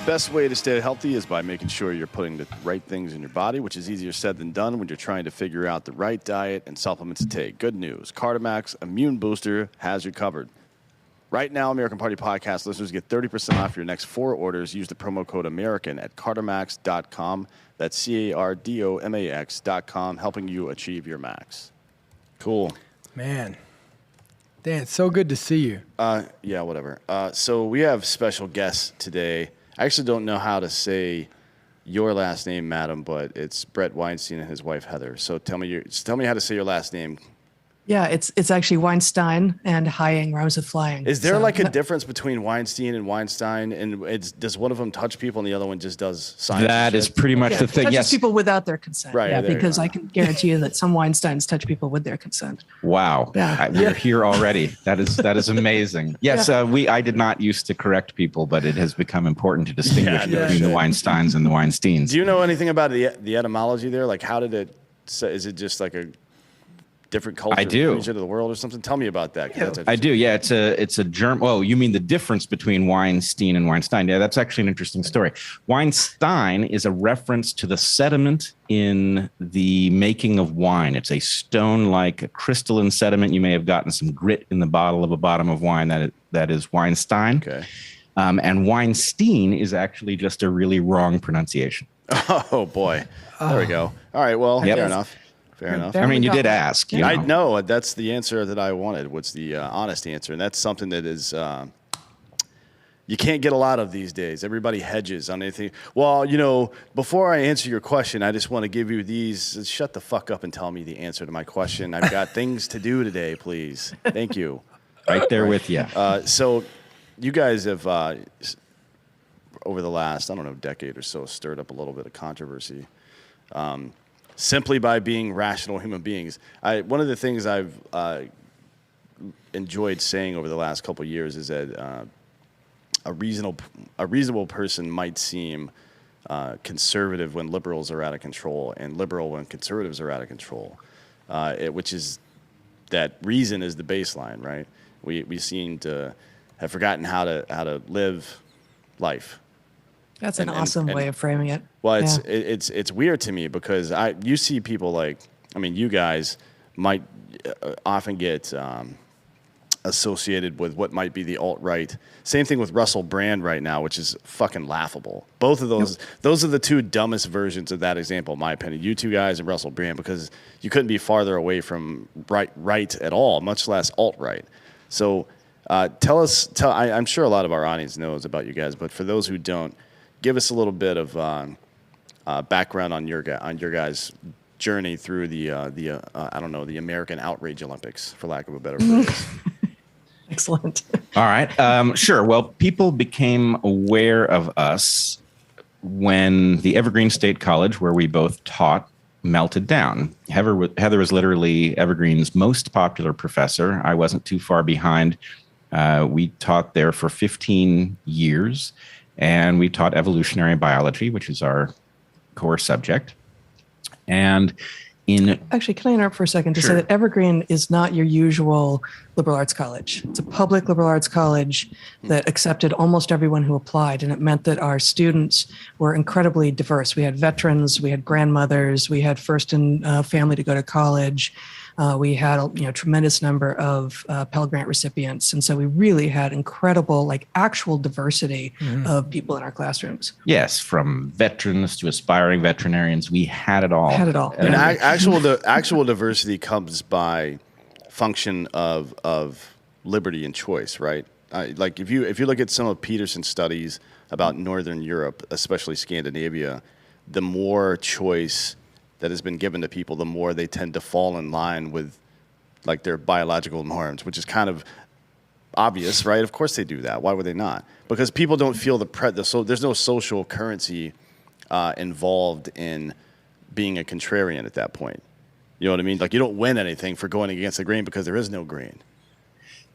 best way to stay healthy is by making sure you're putting the right things in your body, which is easier said than done when you're trying to figure out the right diet and supplements to take. Good news. Cardimax Immune Booster has you covered. Right now, American Party Podcast listeners get 30% off your next 4 orders. Use the promo code AMERICAN at cardimax.com. That's CARDOMAX.com, helping you achieve your max. Cool. Man. Dan, it's so good to see you. Yeah, whatever. So we have special guests today. I actually don't know how to say your last name, madam, but it's Bret Weinstein and his wife, Heather. So tell me how to say your last name. Yeah, it's actually Weinstein, and Hying rhymes with flying. Is there a difference between Weinstein and Weinstein? And does one of them touch people and the other one just does science? That is pretty much the thing. Touches people without their consent. Right. Yeah, because I can guarantee you that some Weinsteins touch people with their consent. Wow. Yeah. We're here already. That is amazing. Yes, I did not used to correct people, but it has become important to distinguish between the Weinsteins and the Weinsteins. Do you know anything about the etymology there? Like, how did it? Is it just like a different culture, region of the world, or something? Tell me about that. I do. Yeah, it's a germ. Oh, you mean the difference between Weinstein and Weinstein? Yeah, that's actually an interesting story. Weinstein is a reference to the sediment in the making of wine. It's a stone-like crystalline sediment. You may have gotten some grit in the bottle of a bottom of wine. That is Weinstein. Okay. And Weinstein is actually just a really wrong pronunciation. Oh boy. There we go. All right. Well, fair enough. Fair enough. I mean, you did ask. I know. That's the answer that I wanted. What's the honest answer? And that's something that is you can't get a lot of these days. Everybody hedges on anything. Well, before I answer your question, I just want to give you these. Shut the fuck up and tell me the answer to my question. I've got things to do today, please. Thank you. Right there with you. So you guys have, over the last, decade or so, stirred up a little bit of controversy. Simply by being rational human beings. One of the things I've enjoyed saying over the last couple of years is that a reasonable person might seem conservative when liberals are out of control, and liberal when conservatives are out of control. Which is that reason is the baseline, right? We seem to have forgotten how to live life. That's an awesome way of framing it. Well, it's weird to me because you see people you guys might often get associated with what might be the alt-right. Same thing with Russell Brand right now, which is fucking laughable. Both of those are the two dumbest versions of that example, in my opinion. You two guys and Russell Brand, because you couldn't be farther away from right at all, much less alt-right. So I'm sure a lot of our audience knows about you guys, but for those who don't, give us a little bit of background on your guys' journey through the American Outrage Olympics, for lack of a better phrase. Excellent. All right. Sure. Well, people became aware of us when the Evergreen State College, where we both taught, melted down. Heather was literally Evergreen's most popular professor. I wasn't too far behind. We taught there for 15 years. And we taught evolutionary biology, which is our core subject. And Actually, can I interrupt for a second to say that Evergreen is not your usual liberal arts college. It's a public liberal arts college that accepted almost everyone who applied. And it meant that our students were incredibly diverse. We had veterans, we had grandmothers, we had first in family to go to college. We had a tremendous number of Pell Grant recipients. And so we really had incredible, actual diversity of people in our classrooms. Yes, from veterans to aspiring veterinarians, we had it all. And actual diversity comes by function of liberty and choice, right? If you look at some of Peterson's studies about Northern Europe, especially Scandinavia, the more choice that has been given to people, the more they tend to fall in line with their biological norms, which is kind of obvious, right? Of course they do that. Why would they not? Because people don't feel so there's no social currency involved in being a contrarian at that point. You know what I mean? You don't win anything for going against the grain because there is no grain.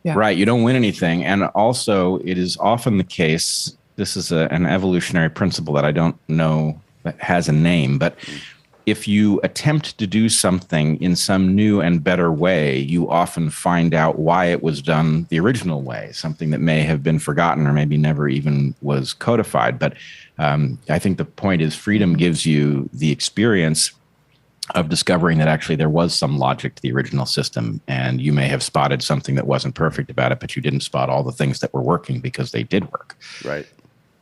Yeah. Right. You don't win anything. And also it is often the case, this is an evolutionary principle that I don't know that has a name, but if you attempt to do something in some new and better way, you often find out why it was done the original way, something that may have been forgotten or maybe never even was codified. But I think the point is freedom gives you the experience of discovering that actually there was some logic to the original system, and you may have spotted something that wasn't perfect about it, but you didn't spot all the things that were working because they did work. Right.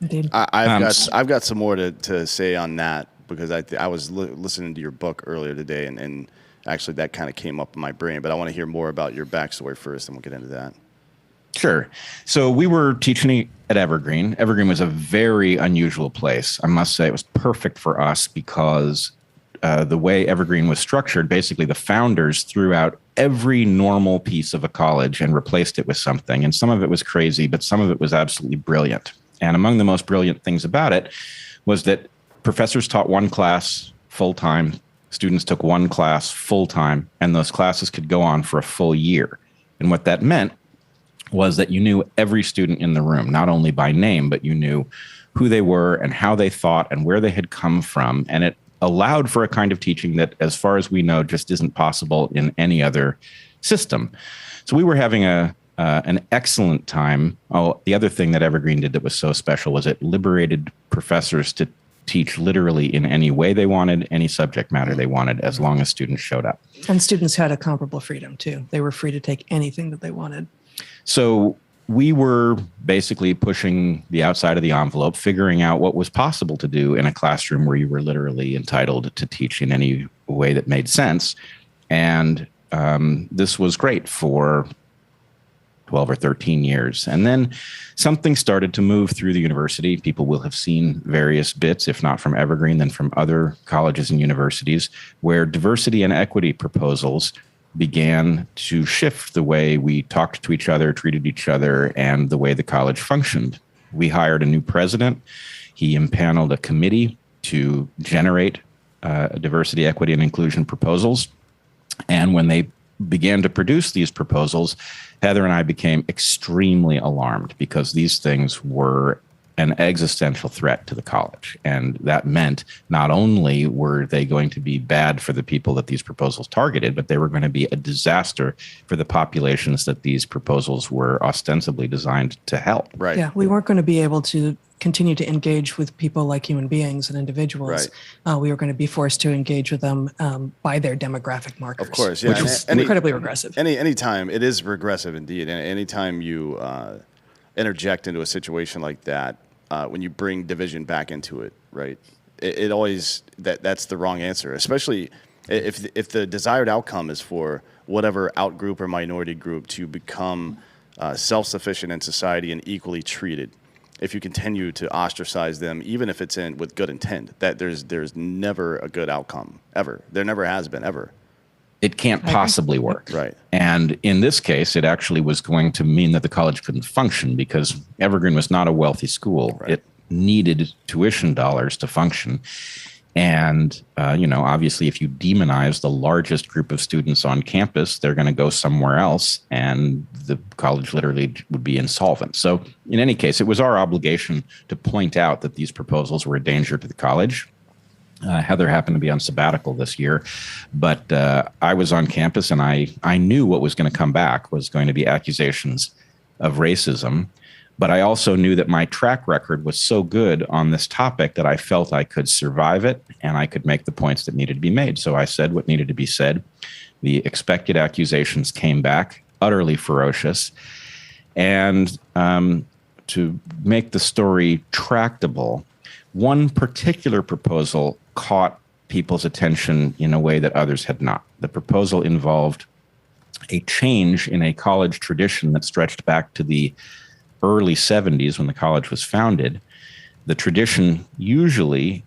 Indeed. I've got some more to say on that, because I was listening to your book earlier today, and actually that kind of came up in my brain. But I want to hear more about your backstory first, and we'll get into that. Sure. So we were teaching at Evergreen. Evergreen was a very unusual place. I must say it was perfect for us because the way Evergreen was structured, basically the founders threw out every normal piece of a college and replaced it with something. And some of it was crazy, but some of it was absolutely brilliant. And among the most brilliant things about it was that professors taught one class full-time, students took one class full-time, and those classes could go on for a full year. And what that meant was that you knew every student in the room, not only by name, but you knew who they were and how they thought and where they had come from. And it allowed for a kind of teaching that, as far as we know, just isn't possible in any other system. So we were having an excellent time. Oh, the other thing that Evergreen did that was so special was it liberated professors to teach literally in any way they wanted, any subject matter they wanted, as long as students showed up. And students had a comparable freedom, too. They were free to take anything that they wanted. So we were basically pushing the outside of the envelope, figuring out what was possible to do in a classroom where you were literally entitled to teach in any way that made sense. And this was great for 12 or 13 years. And then something started to move through the university. People will have seen various bits, if not from Evergreen, then from other colleges and universities, where diversity and equity proposals began to shift the way we talked to each other, treated each other, and the way the college functioned. We hired a new president. He impaneled a committee to generate diversity, equity, and inclusion proposals. And when they began to produce these proposals, Heather and I became extremely alarmed because these things were an existential threat to the college. And that meant not only were they going to be bad for the people that these proposals targeted, but they were going to be a disaster for the populations that these proposals were ostensibly designed to help. Right. Yeah, we weren't going to be able to continue to engage with people like human beings and individuals. Right. We were going to be forced to engage with them by their demographic markers. Of course, yeah. Which was incredibly regressive. Anytime, it is regressive indeed. And anytime you interject into a situation like that, when you bring division back into it, right? It always that's the wrong answer, especially if the desired outcome is for whatever outgroup or minority group to become self-sufficient in society and equally treated. If you continue to ostracize them, even if it's with good intent, that there's never a good outcome ever. There never has been ever. It can't possibly work. Right. And in this case, it actually was going to mean that the college couldn't function because Evergreen was not a wealthy school. Right. It needed tuition dollars to function. And, obviously, if you demonize the largest group of students on campus, they're going to go somewhere else, and the college literally would be insolvent. So in any case, it was our obligation to point out that these proposals were a danger to the college. Heather happened to be on sabbatical this year, but I was on campus, and I knew what was going to come back was going to be accusations of racism. But I also knew that my track record was so good on this topic that I felt I could survive it and I could make the points that needed to be made. So I said what needed to be said. The expected accusations came back, utterly ferocious. And to make the story tractable, one particular proposal caught people's attention in a way that others had not. The proposal involved a change in a college tradition that stretched back to the early 70s when the college was founded. The tradition usually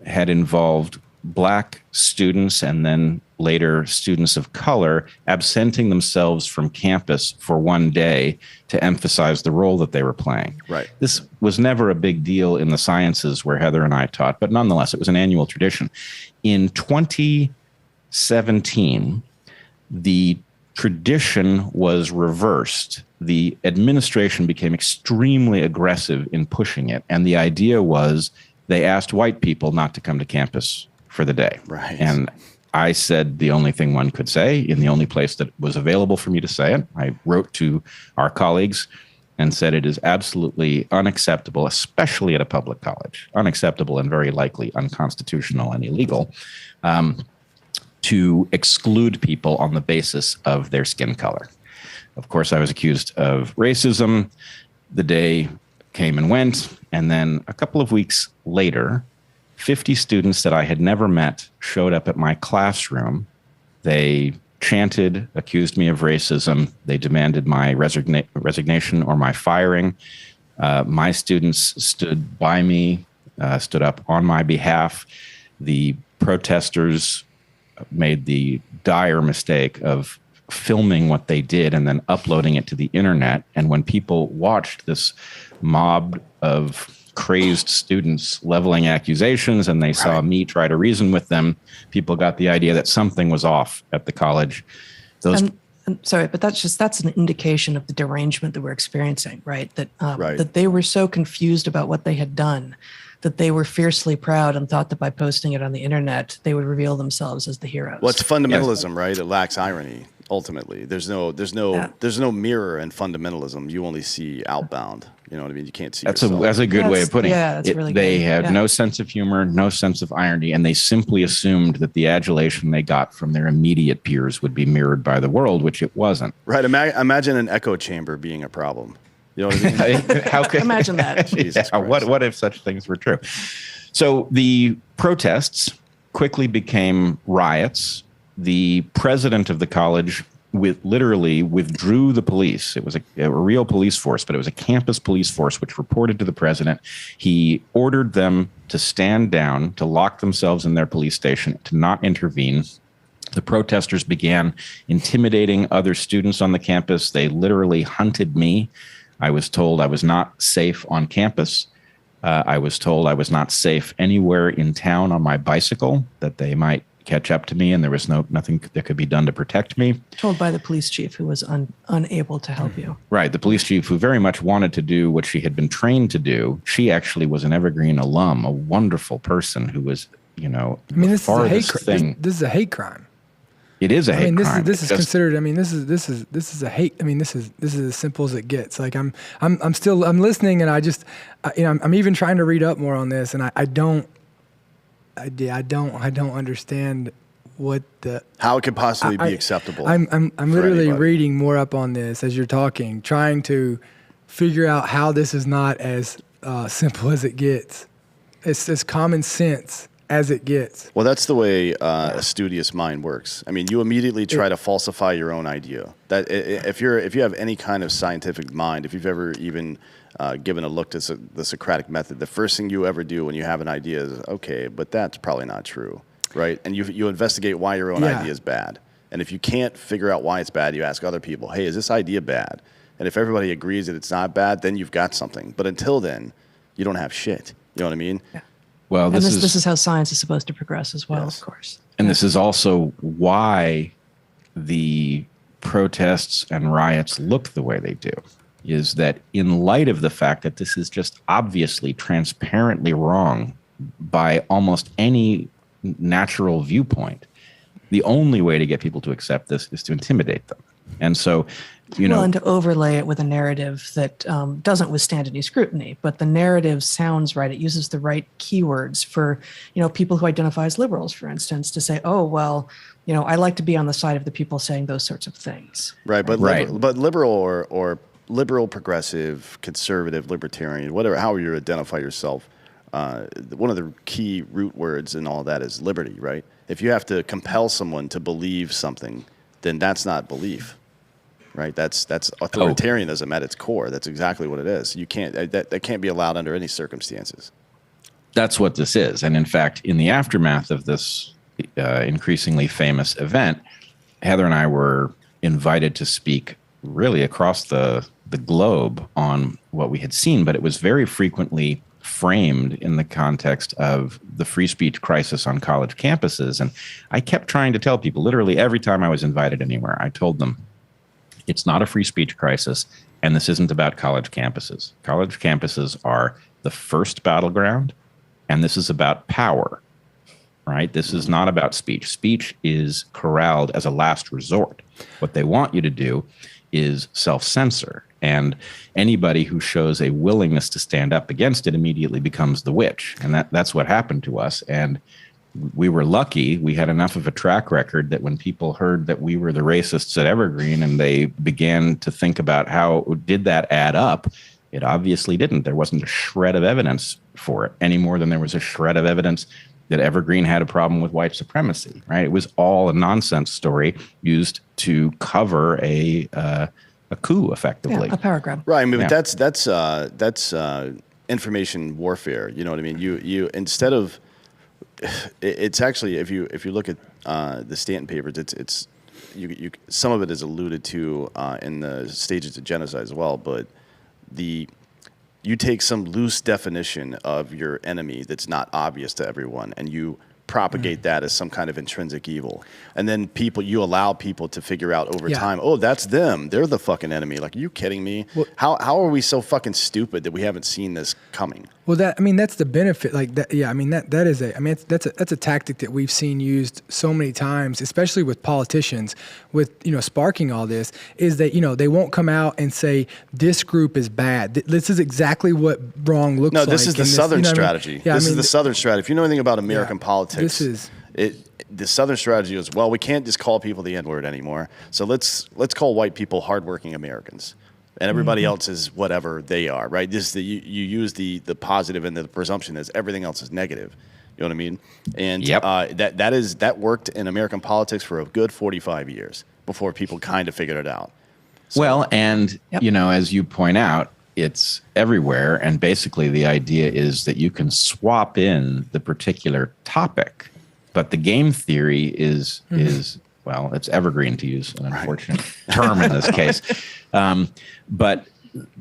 had involved Black students and then later students of color absenting themselves from campus for one day to emphasize the role that they were playing. Right. This was never a big deal in the sciences where Heather and I taught, but nonetheless, it was an annual tradition. In 2017, the tradition was reversed. The administration became extremely aggressive in pushing it. And the idea was they asked white people not to come to campus for the day. Right. And I said the only thing one could say in the only place that was available for me to say it. I wrote to our colleagues and said it is absolutely unacceptable, especially at a public college, unacceptable and very likely unconstitutional and illegal, to exclude people on the basis of their skin color. Of course, I was accused of racism. The day came and went, and then a couple of weeks later, 50 students that I had never met showed up at my classroom. They chanted, accused me of racism. They demanded my resignation or my firing. My students stood by me, stood up on my behalf. The protesters made the dire mistake of filming what they did and then uploading it to the internet. And when people watched this mob of crazed students leveling accusations and they saw me try to reason with them, people got the idea that something was off at the college. I'm sorry, but that's an indication of the derangement that we're experiencing, right? That they were so confused about what they had done that they were fiercely proud and thought that by posting it on the internet, they would reveal themselves as the heroes. Well, it's fundamentalism, right? It lacks irony. Ultimately, there's no mirror in fundamentalism. You only see outbound. You know what I mean? You can't see. That's a good way of putting it. Yeah, that's really good. They had no sense of humor, no sense of irony, and they simply assumed that the adulation they got from their immediate peers would be mirrored by the world, which it wasn't. Right. Imagine an echo chamber being a problem. You know what I mean? How could imagine that? What if such things were true? So the protests quickly became riots. The president of the college literally withdrew the police. It was a real police force, but it was a campus police force which reported to the president. He ordered them to stand down, to lock themselves in their police station, to not intervene. The protesters began intimidating other students on the campus. They literally hunted me. I was told I was not safe on campus. I was told I was not safe anywhere in town on my bicycle, that they might catch up to me and there was nothing that could be done to protect me. Told by the police chief who was unable to help you. Right. The police chief who very much wanted to do what she had been trained to do. She actually was an Evergreen alum, a wonderful person who was, this is a hate crime. This is a hate crime. It is a hate crime. This is considered. This is a hate. This is as simple as it gets. Like I'm listening, and I'm even trying to read up more on this, and I don't understand how it could possibly be acceptable. I'm literally reading more up on this as you're talking, trying to figure out how this is not as simple as it gets. It's as common sense as it gets. Well, that's the way a studious mind works. I mean, you immediately try to falsify your own idea. That if you have any kind of scientific mind, if you've ever even given a look to the Socratic method, the first thing you ever do when you have an idea is, okay, but that's probably not true, right? And you investigate why your own idea is bad. And if you can't figure out why it's bad, you ask other people, hey, is this idea bad? And if everybody agrees that it's not bad, then you've got something. But until then, you don't have shit. You know what I mean? Yeah. Well, this is how science is supposed to progress as well, of course. And this is also why the protests and riots look the way they do, is that in light of the fact that this is just obviously transparently wrong by almost any natural viewpoint, the only way to get people to accept this is to intimidate them. And so, and to overlay it with a narrative that doesn't withstand any scrutiny, but the narrative sounds right. It uses the right keywords for, people who identify as liberals, for instance, to say, oh, well, I like to be on the side of the people saying those sorts of things. Right. But liberal or liberal, progressive, conservative, libertarian, whatever, however you identify yourself, one of the key root words in all that is liberty, right? If you have to compel someone to believe something, then that's not belief, right? That's authoritarianism at its core. That's exactly what it is. You can't that can't be allowed under any circumstances. That's what this is. And in fact, in the aftermath of this increasingly famous event, Heather and I were invited to speak really across the globe on what we had seen, but it was very frequently framed in the context of the free speech crisis on college campuses. And I kept trying to tell people, literally every time I was invited anywhere, I told them, it's not a free speech crisis, and this isn't about college campuses. College campuses are the first battleground, and this is about power, right? This is not about speech. Speech is corralled as a last resort. What they want you to do is self-censor. And anybody who shows a willingness to stand up against it immediately becomes the witch. And that's what happened to us. And we were lucky. We had enough of a track record that when people heard that we were the racists at Evergreen and they began to think about how did that add up, it obviously didn't. There wasn't a shred of evidence for it any more than there was a shred of evidence that Evergreen had a problem with white supremacy, right? It was all a nonsense story used to cover a coup, effectively. Yeah, a power grab. Right. I mean, but that's information warfare. You know what I mean? You instead of it's actually if you look at the Stanton papers, it's you some of it is alluded to in the stages of genocide as well, but you take some loose definition of your enemy that's not obvious to everyone, and you propagate that as some kind of intrinsic evil. And then you allow people to figure out over time, oh, that's them. They're the fucking enemy. Like, are you kidding me? Well, how are we so fucking stupid that we haven't seen this coming? Well, that's the benefit. Like that, yeah. I mean, that's a tactic that we've seen used so many times, especially with politicians, with sparking all this. Is that they won't come out and say this group is bad. This is exactly what wrong looks like. No, this is the Southern strategy. I mean? Yeah, this is the Southern strategy. If you know anything about American politics, the Southern strategy is, well, we can't just call people the N-word anymore. So let's call white people hardworking Americans. And everybody else is whatever they are, right? You use the positive and the presumption is everything else is negative. You know what I mean? And that worked in American politics for a good 45 years before people kind of figured it out. So, well, and as you point out, it's everywhere. And basically the idea is that you can swap in the particular topic, but the game theory is well, it's evergreen, to use an unfortunate term in this case. But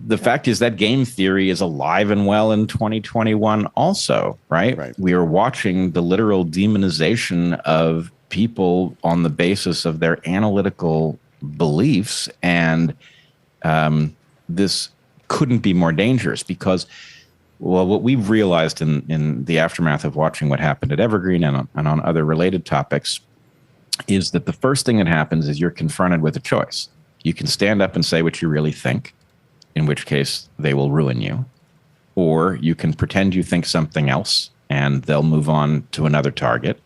the fact is that game theory is alive and well in 2021 also, right? We are watching the literal demonization of people on the basis of their analytical beliefs. And this couldn't be more dangerous because, well, what we've realized in the aftermath of watching what happened at Evergreen and on other related topics is that the first thing that happens is you're confronted with a choice. You can stand up and say what you really think, in which case they will ruin you. Or you can pretend you think something else and they'll move on to another target.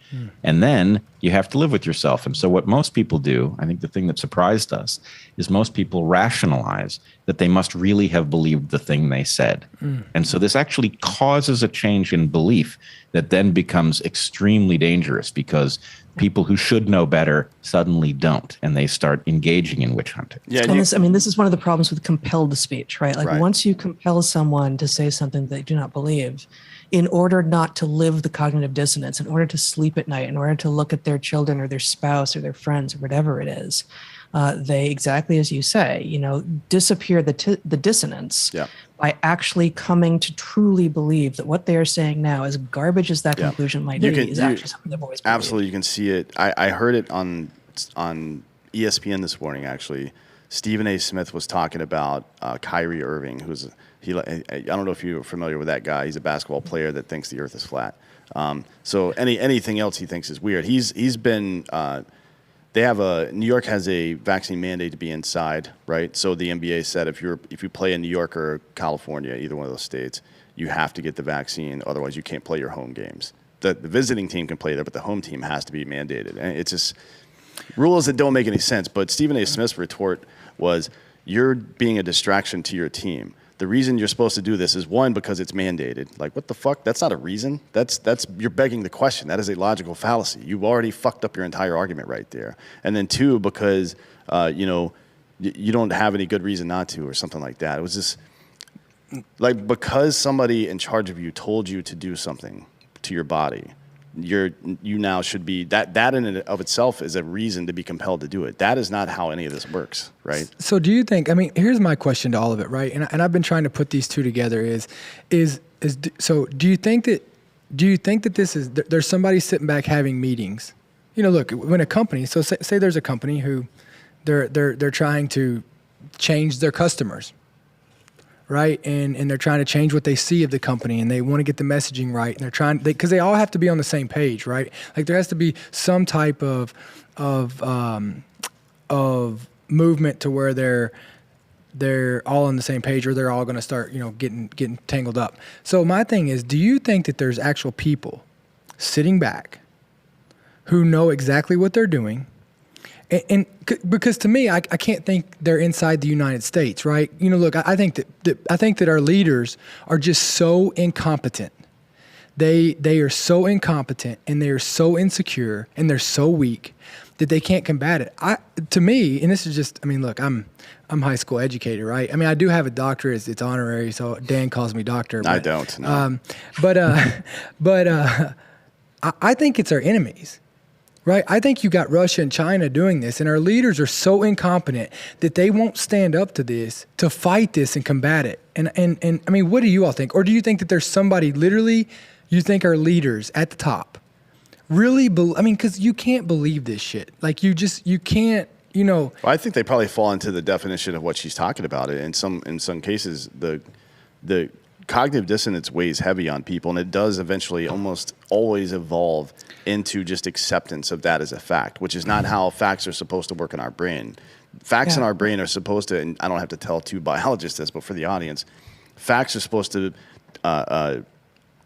And then you have to live with yourself. And so what most people do, I think the thing that surprised us, is most people rationalize that they must really have believed the thing they said. And so this actually causes a change in belief that then becomes extremely dangerous because people who should know better suddenly don't, and they start engaging in witch hunting. Yeah, and this is one of the problems with compelled speech, right? Like once you compel someone to say something they do not believe, in order not to live the cognitive dissonance, in order to sleep at night, in order to look at their children or their spouse or their friends or whatever it is, they, exactly as you say, disappear the dissonance by actually coming to truly believe that what they are saying now, as garbage as that conclusion might be, is actually something they've always believed. Absolutely, you can see it. I heard it on ESPN this morning, actually. Stephen A. Smith was talking about Kyrie Irving, I don't know if you're familiar with that guy. He's a basketball player that thinks the earth is flat. So anything else he thinks is weird. He's been New York has a vaccine mandate to be inside, right? So the NBA said if you play in New York or California, either one of those states, you have to get the vaccine. Otherwise, you can't play your home games. The visiting team can play there, but the home team has to be mandated. And it's just rules that don't make any sense. But Stephen A. Smith's retort was, you're being a distraction to your team. The reason you're supposed to do this is, one, because it's mandated. Like, what the fuck? That's not a reason. That's you're begging the question. That is a logical fallacy. You've already fucked up your entire argument right there. And then two, because you don't have any good reason not to, or something like that. It was just like, because somebody in charge of you told you to do something to your body, you now should be that in and of itself is a reason to be compelled to do it. That is not how any of this works, right? So do you think, here's my question to all of it, right? And I've been trying to put these two together so do you think that this is, there's somebody sitting back having meetings? Look, when a company, so say there's a company who they're trying to change their customers, right? And they're trying to change what they see of the company, and they want to get the messaging right. And they're trying, because they all have to be on the same page, right? Like, there has to be some type of movement to where they're all on the same page, or they're all going to start, getting tangled up. So my thing is, do you think that there's actual people sitting back who know exactly what they're doing? And because to me, I can't think they're inside the United States, right? Look, I think that our leaders are just so incompetent. They are so incompetent, and they are so insecure, and they're so weak that they can't combat it. To me, and this is just, look, I'm high school educated, right? I do have a doctorate. It's honorary, so Dan calls me doctor. But, I don't. No. I think it's our enemies. Right? I think you got Russia and China doing this, and our leaders are so incompetent that they won't stand up to this, to fight this and combat it. And what do you all think? Or do you think that there's somebody literally, you think our leaders at the top really because you can't believe this shit. Like you can't, Well, I think they probably fall into the definition of what she's talking about. In some cases, the cognitive dissonance weighs heavy on people, and it does eventually almost always evolve into just acceptance of that as a fact, which is not how facts are supposed to work in our brain. Facts in our brain are supposed to, and I don't have to tell two biologists this, but for the audience, facts are supposed to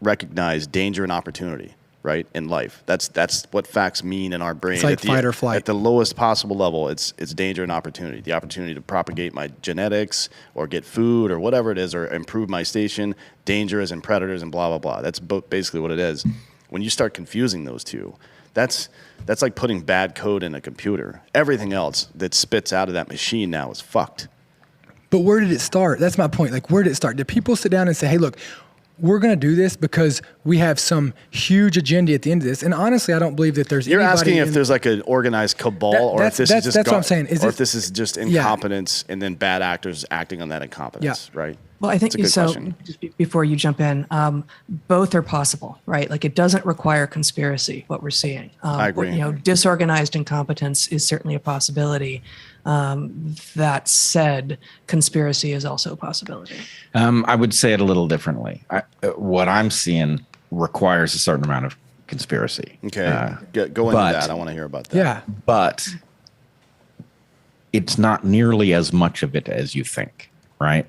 recognize danger and opportunity, right, in life. That's what facts mean in our brain. It's like fight or flight. At the lowest possible level, it's danger and opportunity. The opportunity to propagate my genetics or get food or whatever it is, or improve my station, dangers and predators and blah, blah, blah. That's basically what it is. When you start confusing those two, that's like putting bad code in a computer. Everything else that spits out of that machine now is fucked. But where did it start? That's my point. Like, where did it start? Did people sit down and say, hey, look, we're going to do this because we have some huge agenda at the end of this? And honestly, I don't believe that there's You're asking if there's like an organized cabal, or if this is just what I'm saying. if this is just incompetence and then bad actors acting on that incompetence, right? Well, I think so. Question. Just before you jump in, both are possible, right? Like, it doesn't require conspiracy, what we're seeing. I agree. Disorganized incompetence is certainly a possibility. That said, conspiracy is also a possibility. I would say it a little differently. What I'm seeing requires a certain amount of conspiracy. Okay, go into that. I want to hear about that. Yeah, but it's not nearly as much of it as you think, right?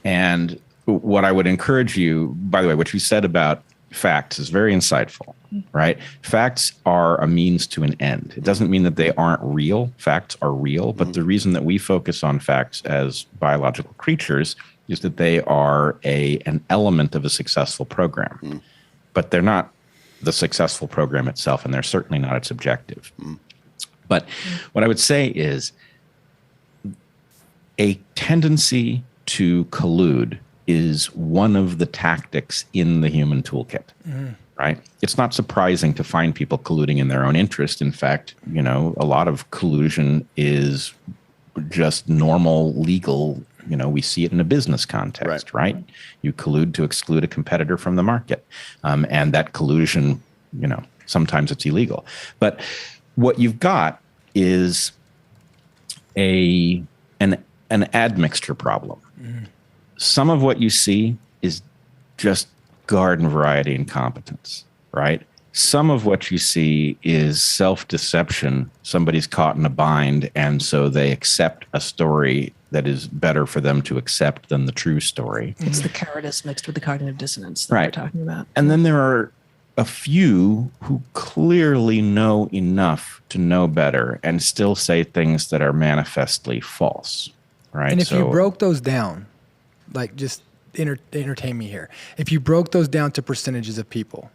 And what I would encourage you, by the way, what you said about facts is very insightful, right? Facts are a means to an end. It doesn't mean that they aren't real. Facts are real, but the reason that we focus on facts as biological creatures is that they are an element of a successful program, but they're not the successful program itself, and they're certainly not its objective. But what I would say is a tendency to collude is one of the tactics in the human toolkit, right? It's not surprising to find people colluding in their own interest. In fact, a lot of collusion is just normal legal. We see it in a business context, right? You collude to exclude a competitor from the market. And that collusion, sometimes it's illegal. But what you've got is an admixture problem. Some of what you see is just garden variety incompetence, right? Some of what you see is self-deception. Somebody's caught in a bind, and so they accept a story that is better for them to accept than the true story. It's the cowardice mixed with the cognitive dissonance that we're talking about. And then there are a few who clearly know enough to know better and still say things that are manifestly false, right? And if you broke those down, like, just entertain me here. If you broke those down to percentages of people,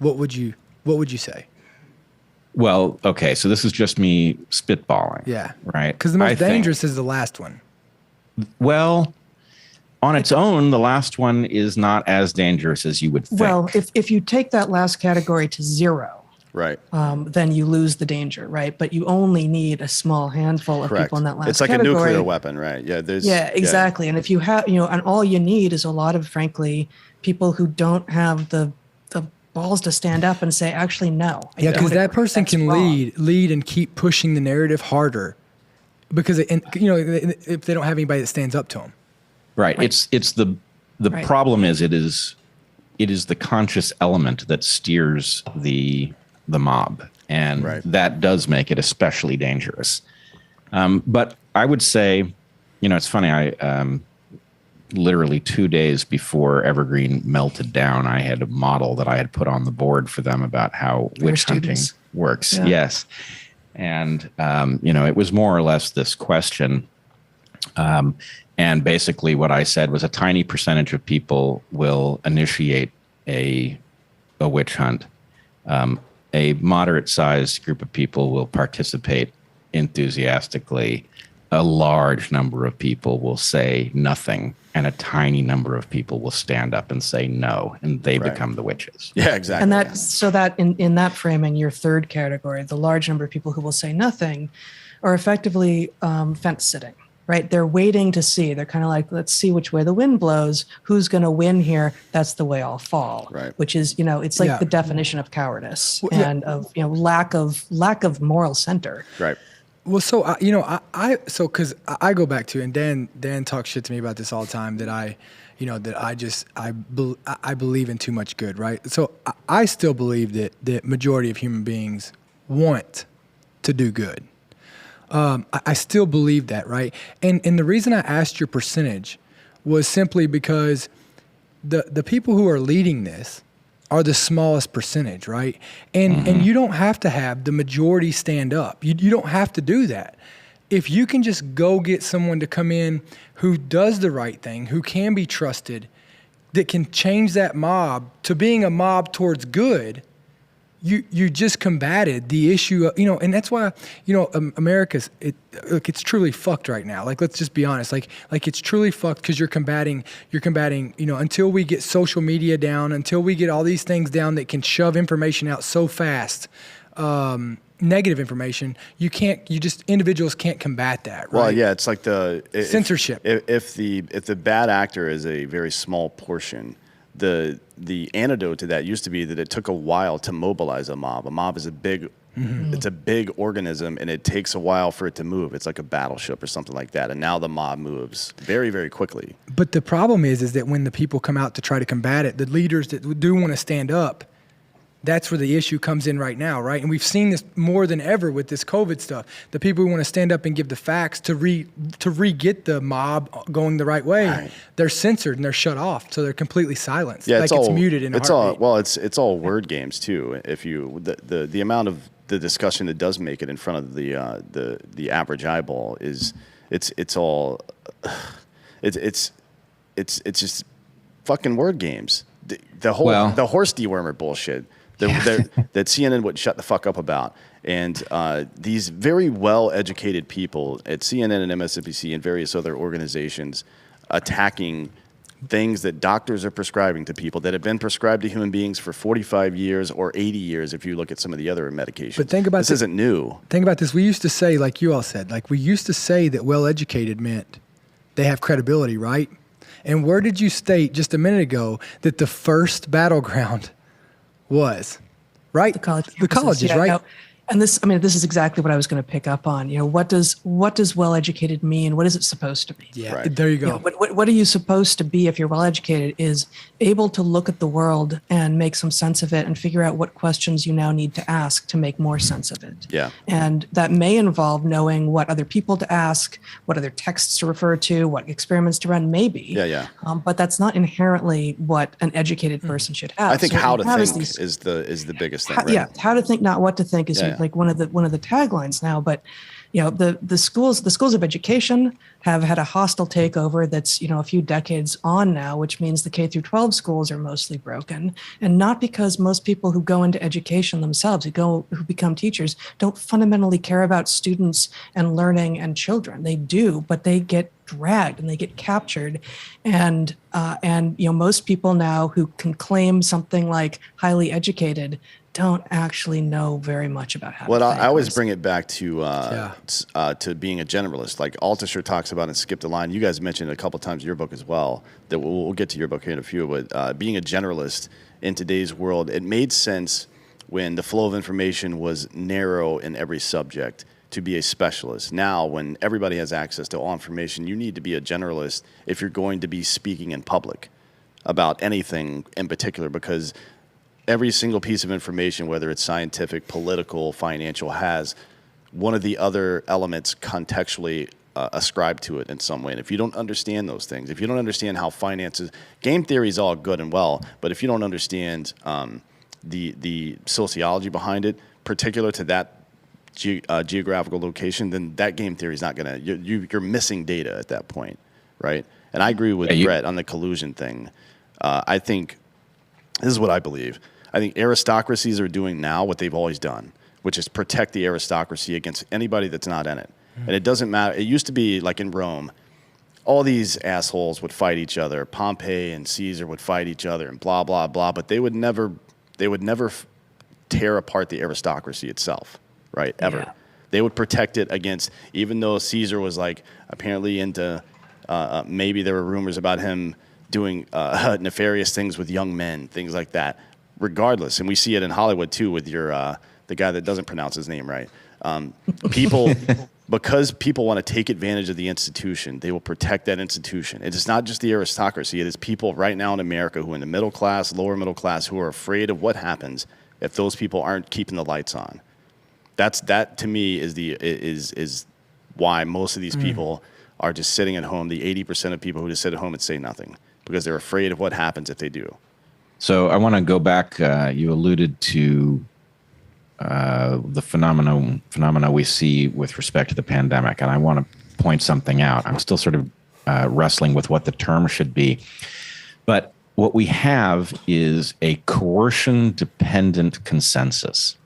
what would you say? Well, okay, so this is just me spitballing. Yeah. Right? Because the most dangerous is the last one. Well, on its own, the last one is not as dangerous as you would think. Well, if you take that last category to zero, right, then you lose the danger, right? But you only need a small handful of people in that last category. It's like a nuclear weapon, right? Yeah, exactly. And if you have, and all you need is a lot of, frankly, people who don't have the balls to stand up and say, actually, no. Yeah, because that person can lead and keep pushing the narrative harder, because if they don't have anybody that stands up to them. Right. It's the problem is it is the conscious element that steers the mob, and that does make it especially dangerous. But I would say It's funny. I literally 2 days before Evergreen melted down, I had a model that I had put on the board for them about how witch hunting works. Yeah. Yes. And, it was more or less this question. And basically what I said was a tiny percentage of people will initiate a witch hunt. A moderate sized group of people will participate enthusiastically. A large number of people will say nothing, and a tiny number of people will stand up and say no, and they become the witches. Yeah, exactly. And that in that framing, your third category, the large number of people who will say nothing, are effectively fence sitting, right? They're waiting to see. They're kind of like, let's see which way the wind blows. Who's going to win here? That's the way I'll fall. Right. Which is, it's like the definition of cowardice and of lack of moral center. Right. Well, so because I go back to, and Dan talks shit to me about this all the time, that I believe in too much good, right? So I still believe that the majority of human beings want to do good. I still believe that, right? And the reason I asked your percentage was simply because the people who are leading this are the smallest percentage, right? And you don't have to have the majority stand up. You don't have to do that. If you can just go get someone to come in who does the right thing, who can be trusted, that can change that mob to being a mob towards good, you just combated the issue of, and that's why, America's, it's truly fucked right now. Like, let's just be honest. Like it's truly fucked because you're combating, until we get social media down, until we get all these things down that can shove information out so fast, negative information, individuals can't combat that, right? Well, yeah, it's like censorship. If the bad actor is a very small portion, the antidote to that used to be that it took a while to mobilize a mob. A mob is a big, it's a big organism, and it takes a while for it to move. It's like a battleship or something like that. And now the mob moves very, very quickly. But the problem is that when the people come out to try to combat it, the leaders that do want to stand up, that's where the issue comes in right now, right? And we've seen this more than ever with this COVID stuff. The people who want to stand up and give the facts to re-get the mob going the right way, they're censored and they're shut off, so they're completely silenced. Yeah, it's muted in a heartbeat. It's all word games too. If the amount of the discussion that does make it in front of the average eyeball is it's just fucking word games. The horse dewormer bullshit. That CNN wouldn't shut the fuck up about. And these very well-educated people at CNN and MSNBC and various other organizations attacking things that doctors are prescribing to people that have been prescribed to human beings for 45 years or 80 years if you look at some of the other medications. But think about this isn't new. Think about this. We used to say, like you all said, that well-educated meant they have credibility, right? And where did you state just a minute ago that the first battleground was, right? The college. The colleges, right? No. And this is exactly what I was going to pick up on. What does well-educated mean? What is it supposed to mean? Yeah, right. There you go. What are you supposed to be if you're well-educated? Is able to look at the world and make some sense of it and figure out what questions you now need to ask to make more sense of it. Yeah. And that may involve knowing what other people to ask, what other texts to refer to, what experiments to run, maybe. Yeah. But that's not inherently what an educated person should have. I think how to think is the biggest thing. Right? Yeah, how to think, not what to think, is like one of the taglines now. But the schools of education have had a hostile takeover that's a few decades on now, which means the K through 12 schools are mostly broken, and not because most people who go into education themselves, who become teachers, don't fundamentally care about students and learning and children. They do, but they get dragged and they get captured, and most people now who can claim something like highly educated don't actually know very much about how to think. I always bring it back to being a generalist. Like Altucher talks about and Skip the Line. You guys mentioned it a couple times in your book as well. That we'll get to your book here in a few. But being a generalist in today's world, it made sense when the flow of information was narrow in every subject to be a specialist. Now, when everybody has access to all information, you need to be a generalist if you're going to be speaking in public about anything in particular, because every single piece of information, whether it's scientific, political, financial, has one of the other elements contextually ascribe to it in some way. And if you don't understand those things, if you don't understand how finances, game theory is all good and well, but if you don't understand the sociology behind it, particular to that geographical location, then that game theory is not going to, you're missing data at that point, right? And I agree with Bret on the collusion thing. I think, this is what I believe. I think aristocracies are doing now what they've always done, which is protect the aristocracy against anybody that's not in it. And it doesn't matter. It used to be like in Rome, all these assholes would fight each other. Pompey and Caesar would fight each other and blah, blah, blah. But they would never tear apart the aristocracy itself, right? Ever. Yeah. They would protect it against, even though Caesar was like apparently into, maybe there were rumors about him doing nefarious things with young men, things like that. Regardless, and we see it in Hollywood too with your the guy that doesn't pronounce his name right. People, because people want to take advantage of the institution, they will protect that institution. It is not just the aristocracy. It is people right now in America who are in the middle class, lower middle class, who are afraid of what happens if those people aren't keeping the lights on. That to me is why most of these people are just sitting at home. The 80% of people who just sit at home and say nothing because they're afraid of what happens if they do. So I want to go back. You alluded to the phenomena we see with respect to the pandemic, and I want to point something out. I'm still sort of wrestling with what the term should be, but what we have is a coercion-dependent consensus,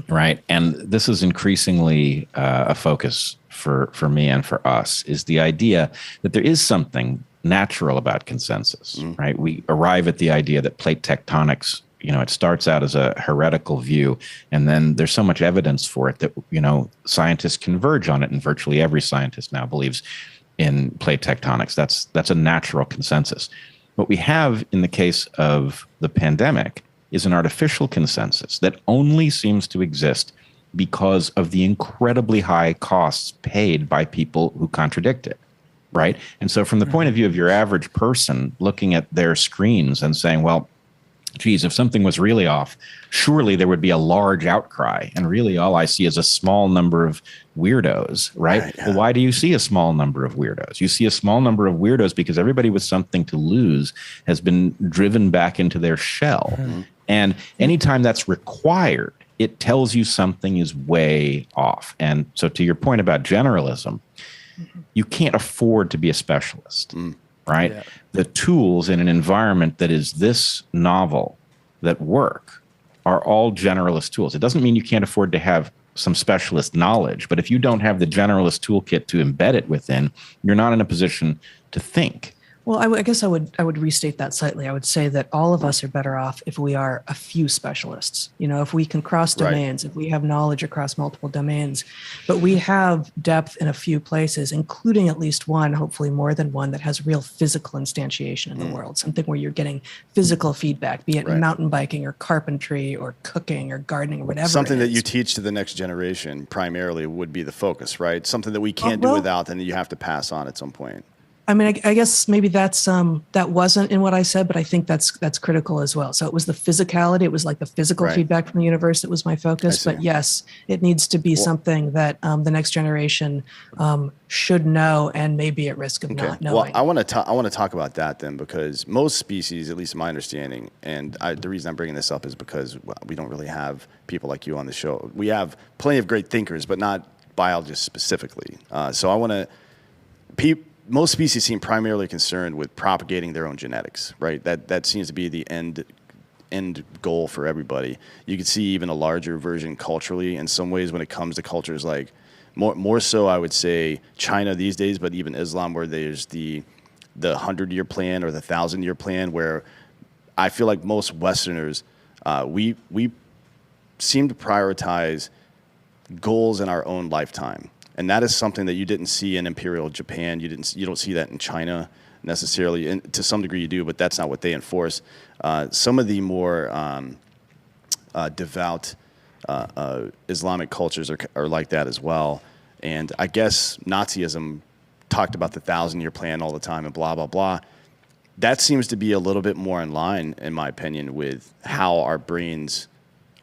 right? And this is increasingly a focus for me and for us, is the idea that there is something natural about consensus, right? We arrive at the idea that plate tectonics, it starts out as a heretical view, and then there's so much evidence for it that, scientists converge on it, and virtually every scientist now believes in plate tectonics. That's a natural consensus. What we have in the case of the pandemic is an artificial consensus that only seems to exist because of the incredibly high costs paid by people who contradict it. Right. And so from the point of view of your average person looking at their screens and saying, well, geez, if something was really off, surely there would be a large outcry. And really all I see is a small number of weirdos. Right. Yeah. Well, why do you see a small number of weirdos? You see a small number of weirdos because everybody with something to lose has been driven back into their shell. And anytime that's required, it tells you something is way off. And so to your point about generalism, you can't afford to be a specialist, right? Yeah. The tools in an environment that is this novel that work are all generalist tools. It doesn't mean you can't afford to have some specialist knowledge, but if you don't have the generalist toolkit to embed it within, you're not in a position to think. Well, I guess I would restate that slightly. I would say that all of us are better off if we are a few specialists. If we can cross domains, if we have knowledge across multiple domains, but we have depth in a few places, including at least one, hopefully more than one, that has real physical instantiation in the world, something where you're getting physical feedback, be it mountain biking or carpentry or cooking or gardening or whatever. Something that you teach to the next generation primarily would be the focus, right? Something that we can't do without and that you have to pass on at some point. I mean, I guess maybe that's that wasn't in what I said, but I think that's critical as well. So it was the physicality. It was like the physical feedback from the universe that was my focus. But yes, it needs to be something that the next generation should know and may be at risk of not knowing. Well, I want to talk about that then, because most species, at least in my understanding, and the reason I'm bringing this up is because we don't really have people like you on the show. We have plenty of great thinkers, but not biologists specifically. So I want to most species seem primarily concerned with propagating their own genetics, right? That seems to be the end goal for everybody. You can see even a larger version culturally in some ways when it comes to cultures like more so I would say China these days, but even Islam, where there's the 100-year plan or the 1,000-year plan, where I feel like most Westerners we seem to prioritize goals in our own lifetime. And that is something that you didn't see in Imperial Japan. You don't see that in China necessarily. And to some degree you do, but that's not what they enforce. Some of the more devout Islamic cultures are like that as well. And I guess Nazism talked about the 1,000-year plan all the time and blah, blah, blah. That seems to be a little bit more in line, in my opinion, with how our brains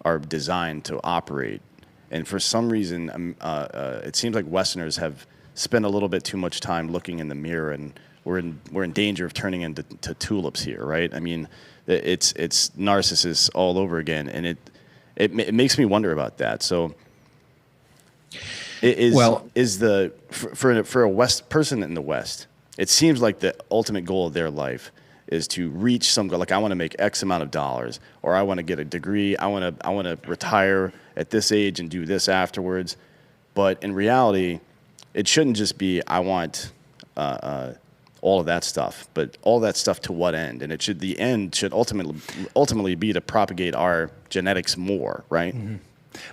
are designed to operate. And for some reason, it seems like Westerners have spend a little bit too much time looking in the mirror, and we're in danger of turning into tulips here, right? I mean, it's narcissists all over again, and it makes me wonder about that. So, for a West person in the West, it seems like the ultimate goal of their life is to reach some goal. Like, I want to make X amount of dollars, or I want to get a degree. I want to retire at this age and do this afterwards. But in reality, it shouldn't just be I want all of that stuff, but all that stuff to what end? And the end should ultimately be to propagate our genetics more, right? Mm-hmm.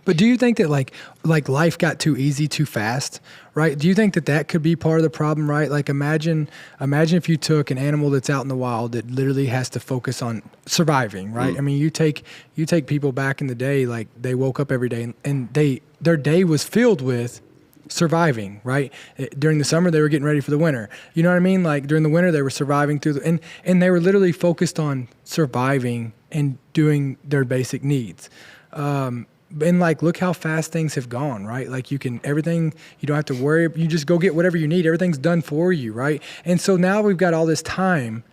But do you think that like life got too easy too fast, right? Do you think that could be part of the problem, right? Like imagine if you took an animal that's out in the wild that literally has to focus on surviving, right? I mean, you take people back in the day, like they woke up every day and their day was filled with surviving, right? During the summer, they were getting ready for the winter. You know what I mean? Like during the winter, they were surviving and they were literally focused on surviving and doing their basic needs. And like, look how fast things have gone, right? Like you don't have to worry. You just go get whatever you need. Everything's done for you, right? And so now we've got all this time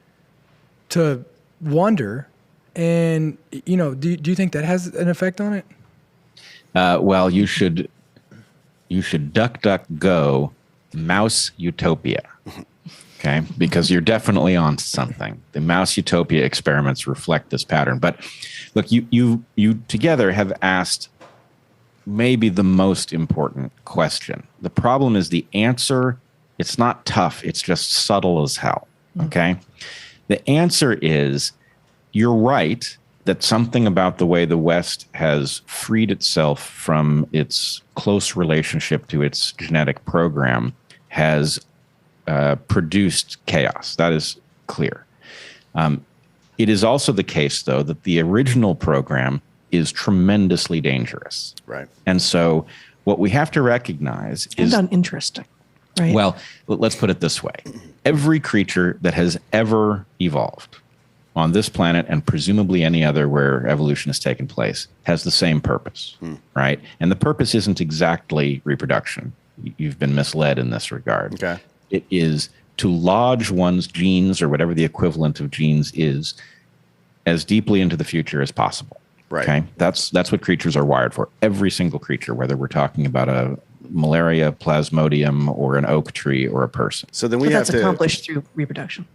to wonder. And, do you think that has an effect on it? Well, you should duck, go mouse utopia. Okay. Because you're definitely on something. The mouse utopia experiments reflect this pattern. But look, you together have asked maybe the most important question. The problem is the answer. It's not tough. It's just subtle as hell. Okay. The answer is you're right that something about the way the West has freed itself from its close relationship to its genetic program has produced chaos. That is clear. It is also the case, though, that the original program is tremendously dangerous. Right. And so what we have to recognize is... And uninteresting, right? Well, let's put it this way. Every creature that has ever evolved on this planet, and presumably any other where evolution has taken place, has the same purpose, right? And the purpose isn't exactly reproduction. You've been misled in this regard. Okay. It is to lodge one's genes, or whatever the equivalent of genes is, as deeply into the future as possible. Right. Okay. That's what creatures are wired for. Every single creature, whether we're talking about a malaria, plasmodium, or an oak tree, or a person. So then that's accomplished through reproduction.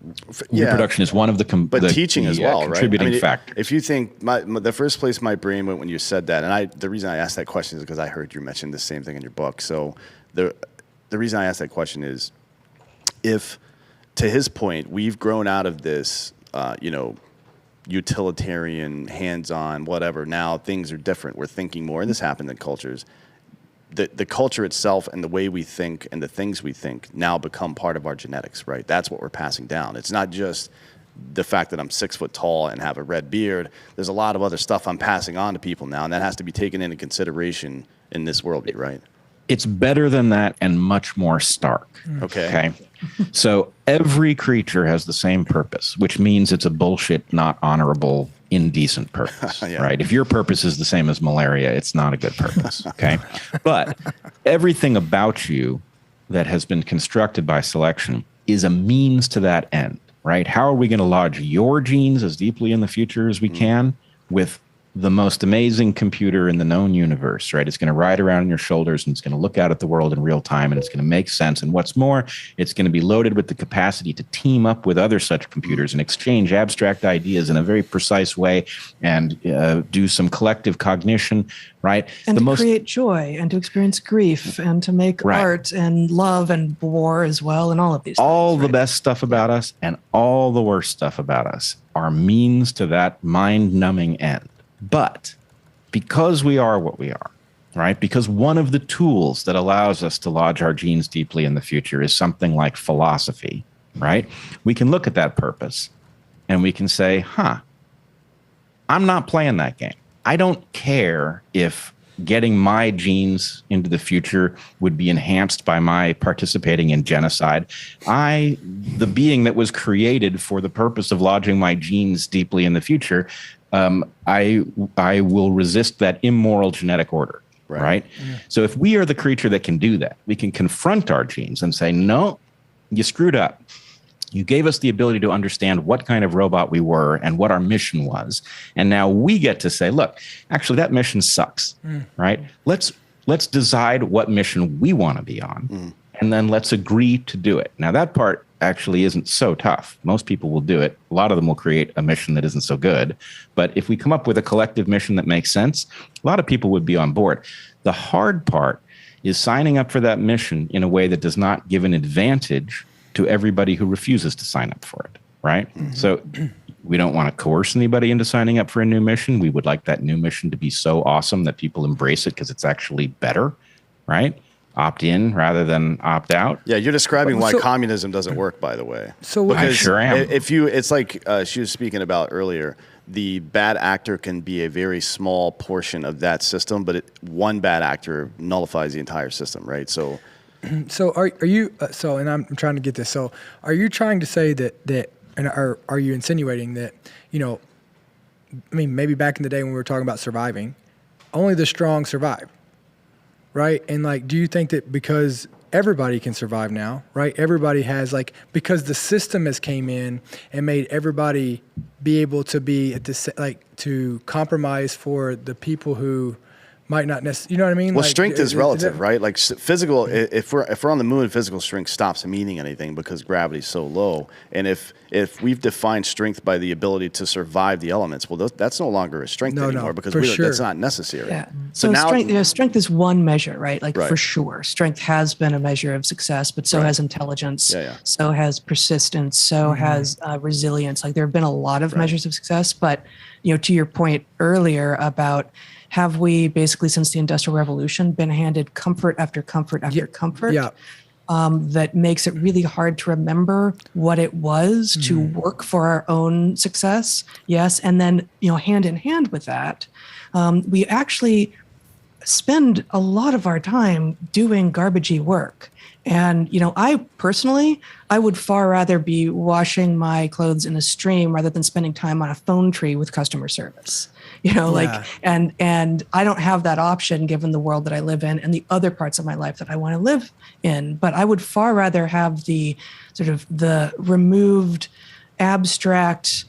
Reproduction is one of the teaching as well, contributing factors. If you think the first place my brain went when you said that, and the reason I asked that question is because I heard you mention the same thing in your book. So the reason I asked that question is, if, to his point, we've grown out of this, utilitarian, hands-on, whatever. Now things are different. We're thinking more, and this happened in cultures. The culture itself and the way we think and the things we think now become part of our genetics, right? That's what we're passing down. It's not just the fact that I'm 6 foot tall and have a red beard. There's a lot of other stuff I'm passing on to people now, and that has to be taken into consideration in this worldview, right? It's better than that and much more stark. Okay. So every creature has the same purpose, which means it's a bullshit, not honorable, indecent purpose, Yeah. right? If your purpose is the same as malaria, it's not a good purpose. Okay. But everything about you that has been constructed by selection is a means to that end, right? How are we going to lodge your genes as deeply in the future as we can with the most amazing computer in the known universe, right? It's going to ride around on your shoulders, and it's going to look out at the world in real time, and it's going to make sense. And what's more, it's going to be loaded with the capacity to team up with other such computers and exchange abstract ideas in a very precise way and do some collective cognition, right? And to create joy and to experience grief and to make art and love and war as well, and all of these things. All the best stuff about us and all the worst stuff about us are means to that mind-numbing end. But because we are what we are, right? Because one of the tools that allows us to lodge our genes deeply in the future is something like philosophy, right? We can look at that purpose and we can say, I'm not playing that game. I don't care if getting my genes into the future would be enhanced by my participating in genocide. The being that was created for the purpose of lodging my genes deeply in the future, I will resist that immoral genetic order. right? Yeah. So if we are the creature that can do that, we can confront our genes and say, no, you screwed up. You gave us the ability to understand what kind of robot we were and what our mission was. And now we get to say, look, actually, that mission sucks, right? Let's decide what mission we want to be on, and then let's agree to do it. Now, that part actually isn't so tough. Most people will do it. A lot of them will create a mission that isn't so good. But if we come up with a collective mission that makes sense, a lot of people would be on board. The hard part is signing up for that mission in a way that does not give an advantage to everybody who refuses to sign up for it, right? So we don't want to coerce anybody into signing up for a new mission. We would like that new mission to be so awesome that people embrace it because it's actually better, right? Opt in rather than opt out. Yeah, you're describing why communism doesn't work, by the way. So because I sure am. It's like she was speaking about earlier. The bad actor can be a very small portion of that system, but one bad actor nullifies the entire system, right? So are you? And I'm trying to get this. So, are you trying to say that, and are you insinuating that, I mean, maybe back in the day when we were talking about surviving, only the strong survive, right? And like, do you think that because everybody can survive now, right? Everybody has because the system has came in and made everybody be able to be at this, to compromise for the people who might not necessarily, you know what I mean? Well, strength is relative, right? Like physical, if we're on the moon, physical strength stops meaning anything because gravity's so low. And if we've defined strength by the ability to survive the elements, well, that's no longer a strength anymore because that's not necessary. Yeah. So now, strength is one measure, right? For sure, strength has been a measure of success, but so has intelligence, so has persistence, so has resilience. Like there have been a lot of measures of success, but to your point earlier about have we basically since the Industrial Revolution been handed comfort after comfort after comfort that makes it really hard to remember what it was to work for our own success? Yes. And then, hand in hand with that, we actually spend a lot of our time doing garbagey work. And, I personally would far rather be washing my clothes in a stream rather than spending time on a phone tree with customer service. And I don't have that option given the world that I live in and the other parts of my life that I want to live in. But I would far rather have the sort of the removed, abstract,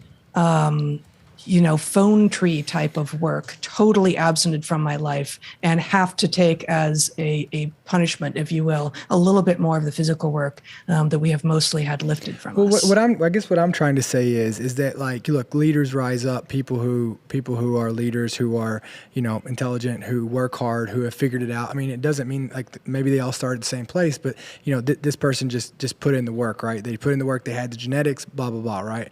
phone tree type of work totally absented from my life and have to take as a punishment, if you will, a little bit more of the physical work that we have mostly had lifted from us. I guess what I'm trying to say is that look, leaders rise up, people who are leaders, who are, intelligent, who work hard, who have figured it out. I mean, it doesn't mean maybe they all started at the same place, but this person just put in the work, right? They put in the work, they had the genetics, blah, blah, blah, right?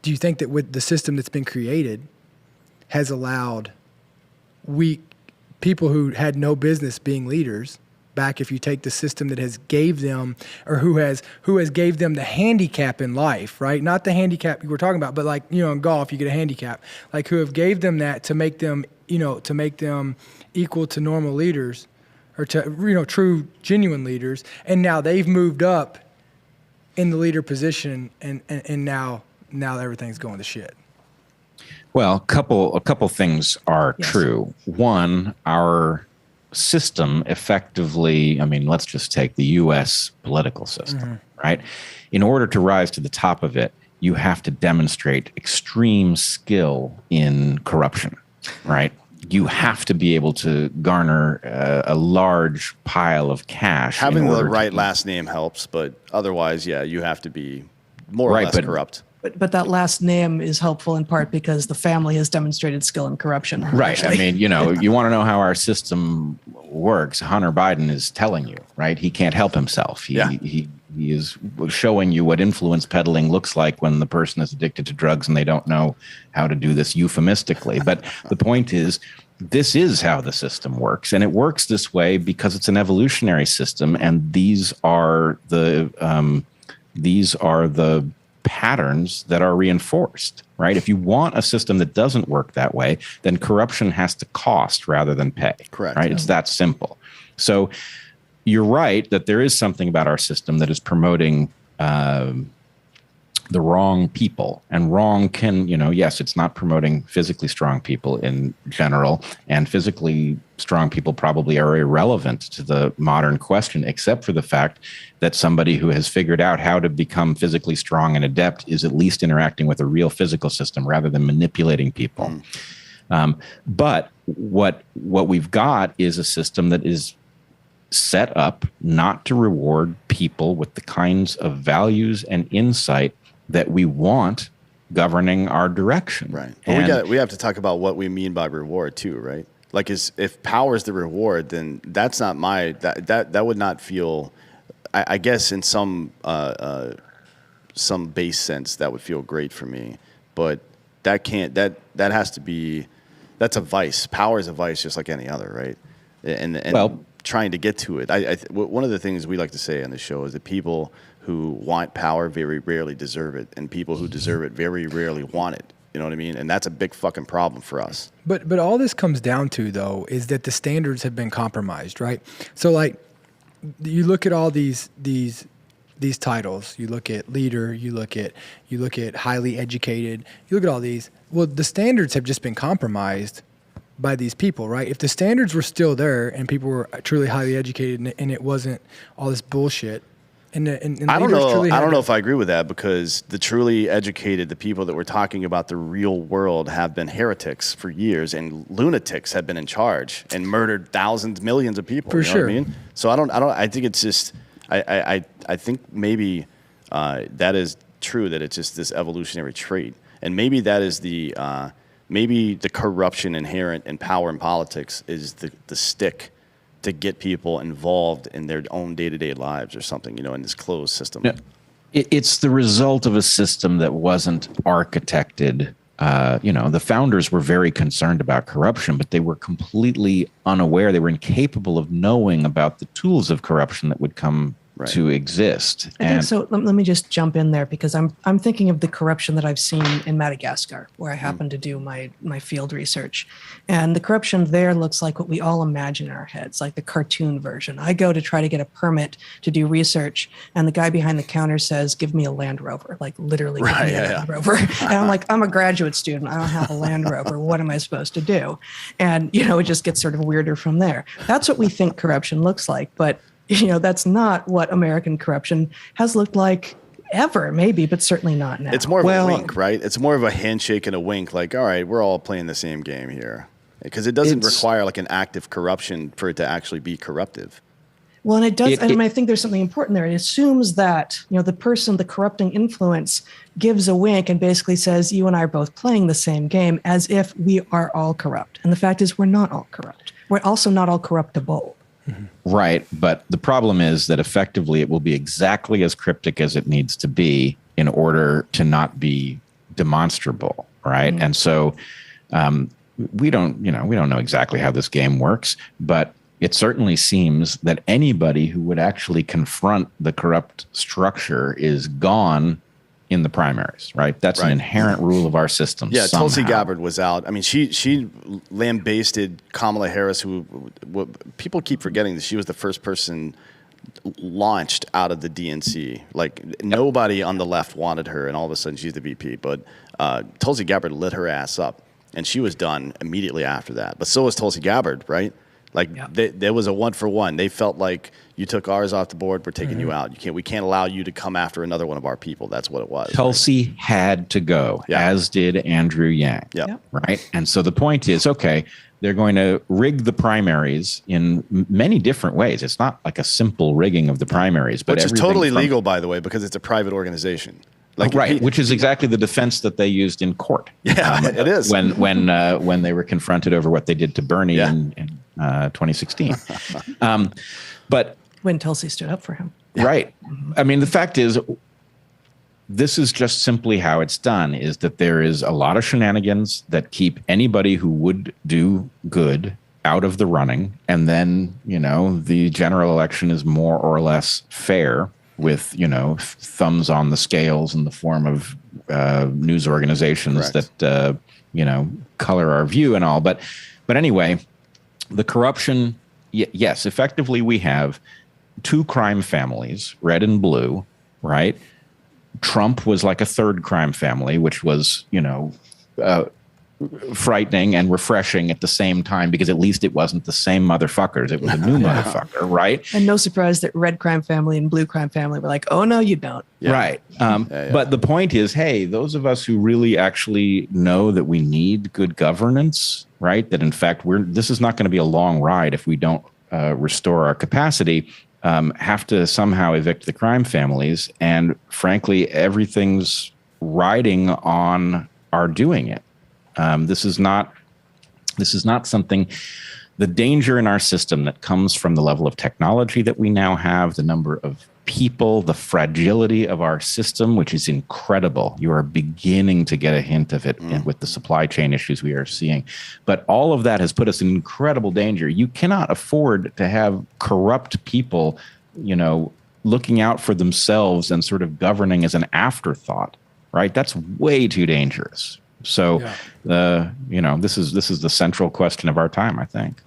Do you think that with the system that's been created has allowed people who had no business being leaders back, if you take the system that has gave them, or who has gave them the handicap in life, right? Not the handicap you were talking about, but in golf, you get a handicap, who have gave them that to make them, equal to normal leaders or to, true, genuine leaders. And now they've moved up in the leader position and now everything's going to shit. Well, a couple things are true. One, our system effectively, let's just take the U.S. political system, right? In order to rise to the top of it, you have to demonstrate extreme skill in corruption, right? You have to be able to garner a large pile of cash. Having the right last name helps, but otherwise, you have to be more or less corrupt. But that last name is helpful in part because the family has demonstrated skill in corruption. Right. Actually. You want to know how our system works. Hunter Biden is telling you, right? He can't help himself. He is showing you what influence peddling looks like when the person is addicted to drugs and they don't know how to do this euphemistically. But the point is, this is how the system works. And it works this way because it's an evolutionary system. And these are the patterns that are reinforced, right? If you want a system that doesn't work that way, then corruption has to cost rather than pay. Correct. Right? It's that simple. So you're right that there is something about our system that is promoting the wrong people. And wrong can, yes, it's not promoting physically strong people in general, and physically strong people probably are irrelevant to the modern question, except for the fact that somebody who has figured out how to become physically strong and adept is at least interacting with a real physical system rather than manipulating people. But what we've got is a system that is set up not to reward people with the kinds of values and insight that we want governing our direction. Right. But we have to talk about what we mean by reward too, right? Like, if power is the reward, then that's not that would not feel. I guess in some base sense that would feel great for me, but that has to be. That's a vice. Power is a vice, just like any other, right? And trying to get to it. One of the things we like to say on the show is that people who want power very rarely deserve it, and people who deserve it very rarely want it. You know what I mean? And that's a big fucking problem for us. But all this comes down to, though, is that the standards have been compromised, right? So, like, you look at all these titles. You look at leader. You look at highly educated. You look at all these. Well, the standards have just been compromised by these people, right? If the standards were still there and people were truly highly educated and it wasn't all this bullshit, and I don't know if I agree with that, because the truly educated, the people that we're talking about, the real world, have been heretics for years, and lunatics have been in charge and murdered thousands, millions of people. For sure. What I mean? So I think it's just, I think maybe that is true, that it's just this evolutionary trait, and maybe that is maybe the corruption inherent in power and politics is the stick to get people involved in their own day-to-day lives or something, in this closed system. No, it's the result of a system that wasn't architected. The founders were very concerned about corruption, but they were completely unaware. They were incapable of knowing about the tools of corruption that would come to exist. I think so. Let me just jump in there, because I'm thinking of the corruption that I've seen in Madagascar, where I happen to do my field research. And the corruption there looks like what we all imagine in our heads, like the cartoon version. I go to try to get a permit to do research, and the guy behind the counter says, "Give me a Land Rover," like literally give me a Land Rover. And I'm like, I'm a graduate student. I don't have a Land Rover. What am I supposed to do? And, it just gets sort of weirder from there. That's what we think corruption looks like. But that's not what American corruption has looked like ever, maybe, but certainly not now. It's more of a wink, right? It's more of a handshake and a wink, like, all right, we're all playing the same game here. Because it doesn't require like an active corruption for it to actually be corruptive. Well, and it does, and I think there's something important there. It assumes that, the corrupting influence gives a wink and basically says, you and I are both playing the same game, as if we are all corrupt. And the fact is, we're not all corrupt. We're also not all corruptible. Right. But the problem is that effectively it will be exactly as cryptic as it needs to be in order to not be demonstrable. Right. And so we don't know exactly how this game works, but it certainly seems that anybody who would actually confront the corrupt structure is gone in the primaries, right? That's an inherent rule of our system. Yeah, somehow. Tulsi Gabbard was out. I mean, she lambasted Kamala Harris, who people keep forgetting that she was the first person launched out of the DNC. Like, nobody on the left wanted her, and all of a sudden she's the VP. But Tulsi Gabbard lit her ass up, and she was done immediately after that. But so was Tulsi Gabbard, right? Like, there was a 1-for-1. They felt like, you took ours off the board, we're taking you out. We can't allow you to come after another one of our people. That's what it was. Tulsi had to go, as did Andrew Yang. Right. And so the point is, okay, they're going to rig the primaries in many different ways. It's not like a simple rigging of the primaries, but which is totally legal, by the way, because it's a private organization. Like, which is exactly the defense that they used in court. Yeah, it is. When they were confronted over what they did to Bernie in 2016. But when Tulsi stood up for him. Right. I mean, the fact is, this is just simply how it's done, is that there is a lot of shenanigans that keep anybody who would do good out of the running. And then, the general election is more or less fair, with, thumbs on the scales in the form of news organizations that, color our view and all. But anyway, the corruption, yes, effectively we have two crime families, red and blue, right? Trump was like a third crime family, which was, frightening and refreshing at the same time, because at least it wasn't the same motherfuckers. It was a new motherfucker, right? And no surprise that red crime family and blue crime family were like, oh, no, you don't. Yeah. Right. But the point is, hey, those of us who really actually know that we need good governance, right? That in fact, this is not going to be a long ride if we don't restore our capacity, have to somehow evict the crime families. And frankly, everything's riding on our doing it. This is not something. The danger in our system that comes from the level of technology that we now have, the number of people, the fragility of our system, which is incredible. You are beginning to get a hint of it with the supply chain issues we are seeing. But all of that has put us in incredible danger. You cannot afford to have corrupt people, looking out for themselves and sort of governing as an afterthought, right? That's way too dangerous. So, this is the central question of our time, I think.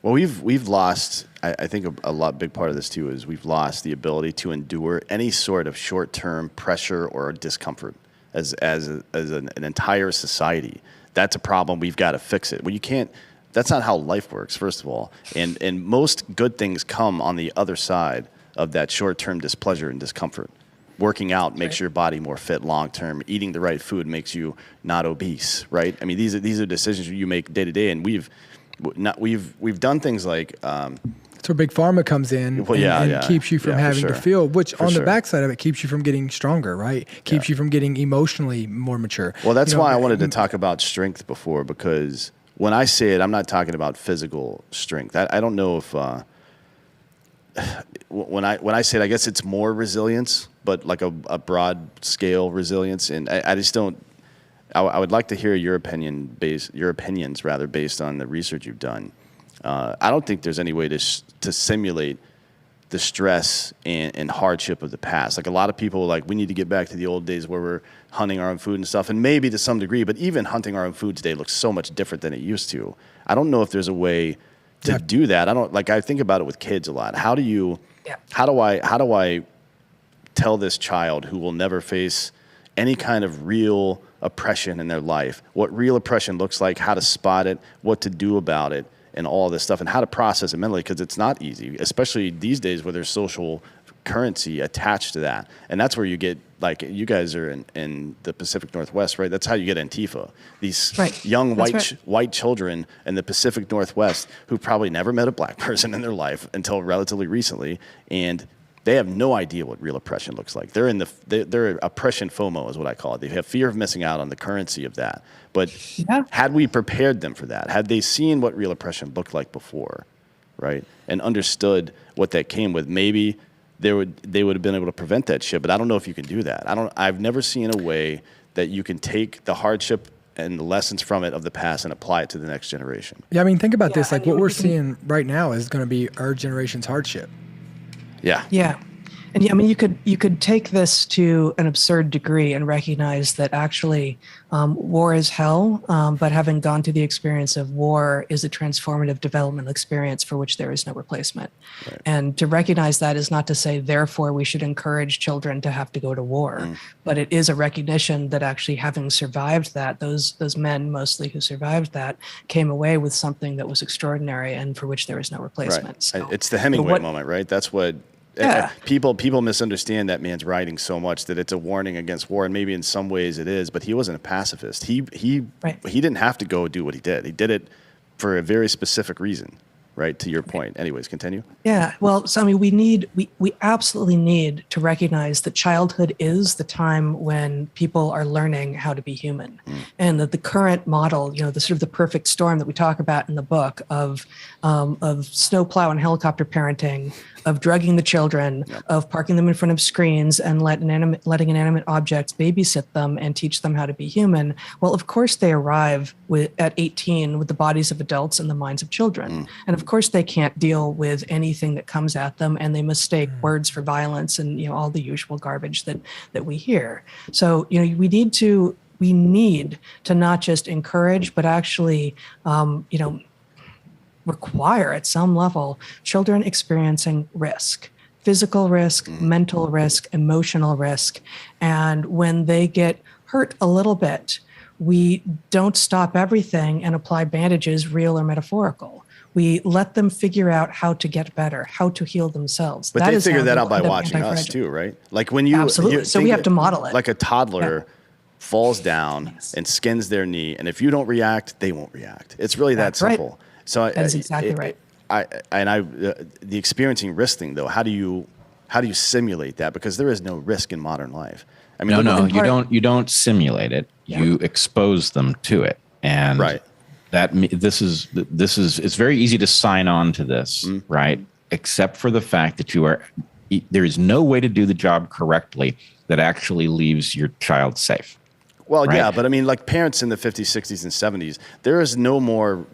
Well, we've lost. I think a big part of this too is we've lost the ability to endure any sort of short-term pressure or discomfort as an entire society. That's a problem. We've got to fix it. Well, you can't. That's not how life works, first of all. And most good things come on the other side of that short-term displeasure and discomfort. Working out makes your body more fit long term. Eating the right food makes you not obese, right? I mean, these are decisions you make day to day, and we've done things like. So big pharma comes in and keeps you from having to feel, which on the backside of it keeps you from getting stronger, right? Keeps you from getting emotionally more mature. Well, that's why I wanted to talk about strength before, because when I say it, I'm not talking about physical strength. I don't know if when I say it, I guess it's more resilience, but like a broad scale resilience. And I just don't. I would like to hear your opinions based on the research you've done. I don't think there's any way to simulate the stress and hardship of the past. Like a lot of people, we need to get back to the old days where we're hunting our own food and stuff, and maybe to some degree, but even hunting our own food today looks so much different than it used to. I don't know if there's a way to do that. I think about it with kids a lot. How do I tell this child who will never face any kind of real oppression in their life what real oppression looks like, how to spot it, what to do about it, and all this stuff, and how to process it mentally, because it's not easy, especially these days where there's social currency attached to that. And that's where you get, you guys are in the Pacific Northwest, right? That's how you get Antifa. These young white children in the Pacific Northwest who probably never met a black person in their life until relatively recently, and they have no idea what real oppression looks like. They're oppression FOMO is what I call it. They have fear of missing out on the currency of that. But had we prepared them for that, had they seen what real oppression looked like before, right, and understood what that came with, maybe they would have been able to prevent that shit. But I don't know if you can do that. I've never seen a way that you can take the hardship and the lessons from it of the past and apply it to the next generation. Yeah, I mean, think about this. What we're seeing right now is going to be our generation's hardship. Yeah. Yeah. And you could take this to an absurd degree and recognize that actually war is hell, but having gone through the experience of war is a transformative developmental experience for which there is no replacement. Right. And to recognize that is not to say, therefore, we should encourage children to have to go to war, but it is a recognition that actually having survived that, those men mostly who survived that came away with something that was extraordinary and for which there is no replacement. Right. So, it's the Hemingway moment, right? That's what. Yeah. People misunderstand that man's writing so much that it's a warning against war, and maybe in some ways it is, but he wasn't a pacifist. He didn't have to go do what he did. He did it for a very specific reason, right? To your point. Anyways, continue. Yeah. Well, so we absolutely need to recognize that childhood is the time when people are learning how to be human, and that the current model, the sort of the perfect storm that we talk about in the book of snowplow and helicopter parenting, of drugging the children, of parking them in front of screens and letting inanimate objects babysit them and teach them how to be human. Well, of course they arrive at 18 with the bodies of adults and the minds of children. And of course they can't deal with anything that comes at them, and they mistake words for violence and all the usual garbage that we hear. So we need to not just encourage, but actually require at some level children experiencing risk, physical risk, mental risk, emotional risk. And when they get hurt a little bit, we don't stop everything and apply bandages, real or metaphorical. We let them figure out how to get better, how to heal themselves. But that they figure that out by the watching us anti-fragile. too, right? Like when you Absolutely. So we have to model it. Like a toddler falls down and skins their knee, and if you don't react, they won't react. It's really that simple. Right. So that is exactly right. The experiencing risk thing though, how do you simulate that? Because there is no risk in modern life. I mean, you don't simulate it. Yeah. You expose them to it, and this is it's very easy to sign on to this, right? Except for the fact that there is no way to do the job correctly that actually leaves your child safe. Well, right? Yeah, but I mean, like parents in the 50s, 60s, and 70s, there is no more.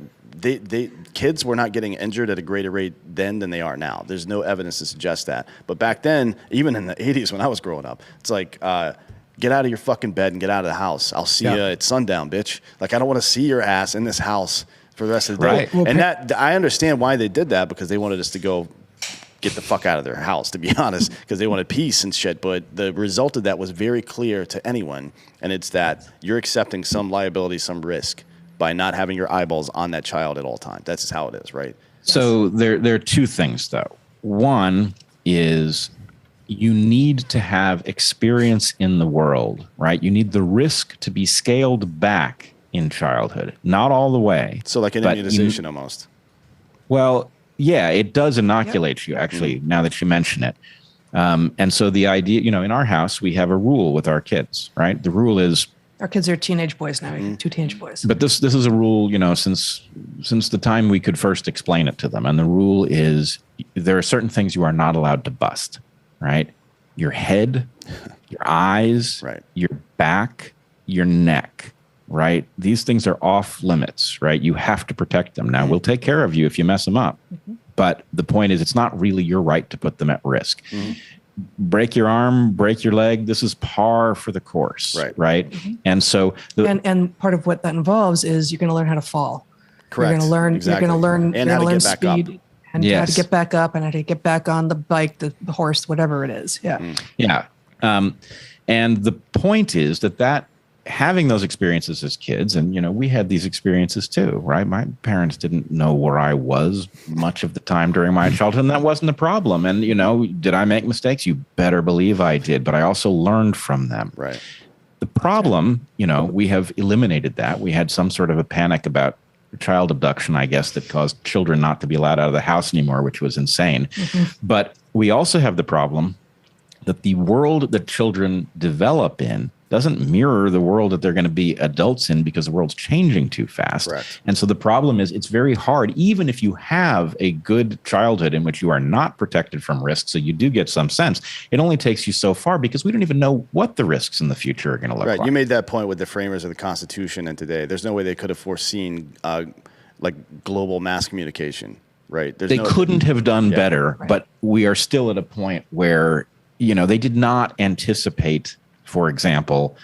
Kids were not getting injured at a greater rate then than they are now. There's no evidence to suggest that. But back then, even in the 80s when I was growing up, it's like, get out of your fucking bed and get out of the house. I'll see you at sundown, bitch. Like, I don't want to see your ass in this house for the rest of the day. Right. Well, and I understand why they did that, because they wanted us to go get the fuck out of their house, to be honest, because they wanted peace and shit. But the result of that was very clear to anyone, and it's that you're accepting some liability, some risk, by not having your eyeballs on that child at all times. That's just how it is, right? So there are two things, though. One is you need to have experience in the world, right? You need the risk to be scaled back in childhood, not all the way. So like an immunization almost. Well, yeah, it does inoculate you, actually, now that you mention it. And so the idea, in our house, we have a rule with our kids, right? The rule is, our kids are teenage boys now. Two teenage boys. But this is a rule, since the time we could first explain it to them. And the rule is there are certain things you are not allowed to bust, right? Your head, your eyes, your back, your neck, right? These things are off limits, right? You have to protect them. Now, we'll take care of you if you mess them up. But the point is, it's not really your right to put them at risk. Break your arm, break your leg. This is par for the course, right? And so, and part of what that involves is you're going to learn how to fall. Correct. You're going to learn. Exactly. You're going to learn. And how to get back up. And how to get back up, and how to get back on the bike, the horse, whatever it is. Yeah. And the point is that having those experiences as kids, and we had these experiences too, right? My parents didn't know where I was much of the time during my childhood, and that wasn't a problem. And did I make mistakes? You better believe I did, but I also learned from them. Right. The problem, we have eliminated that. We had some sort of a panic about child abduction, I guess, that caused children not to be allowed out of the house anymore, which was insane. But we also have the problem that the world that children develop in doesn't mirror the world that they're going to be adults in, because the world's changing too fast. Correct. And so the problem is, it's very hard, even if you have a good childhood in which you are not protected from risks, so you do get some sense, it only takes you so far, because we don't even know what the risks in the future are going to look like. You made that point with the framers of the Constitution, and today there's no way they could have foreseen like global mass communication, right? They couldn't have done better, but we are still at a point where, they did not anticipate, for example,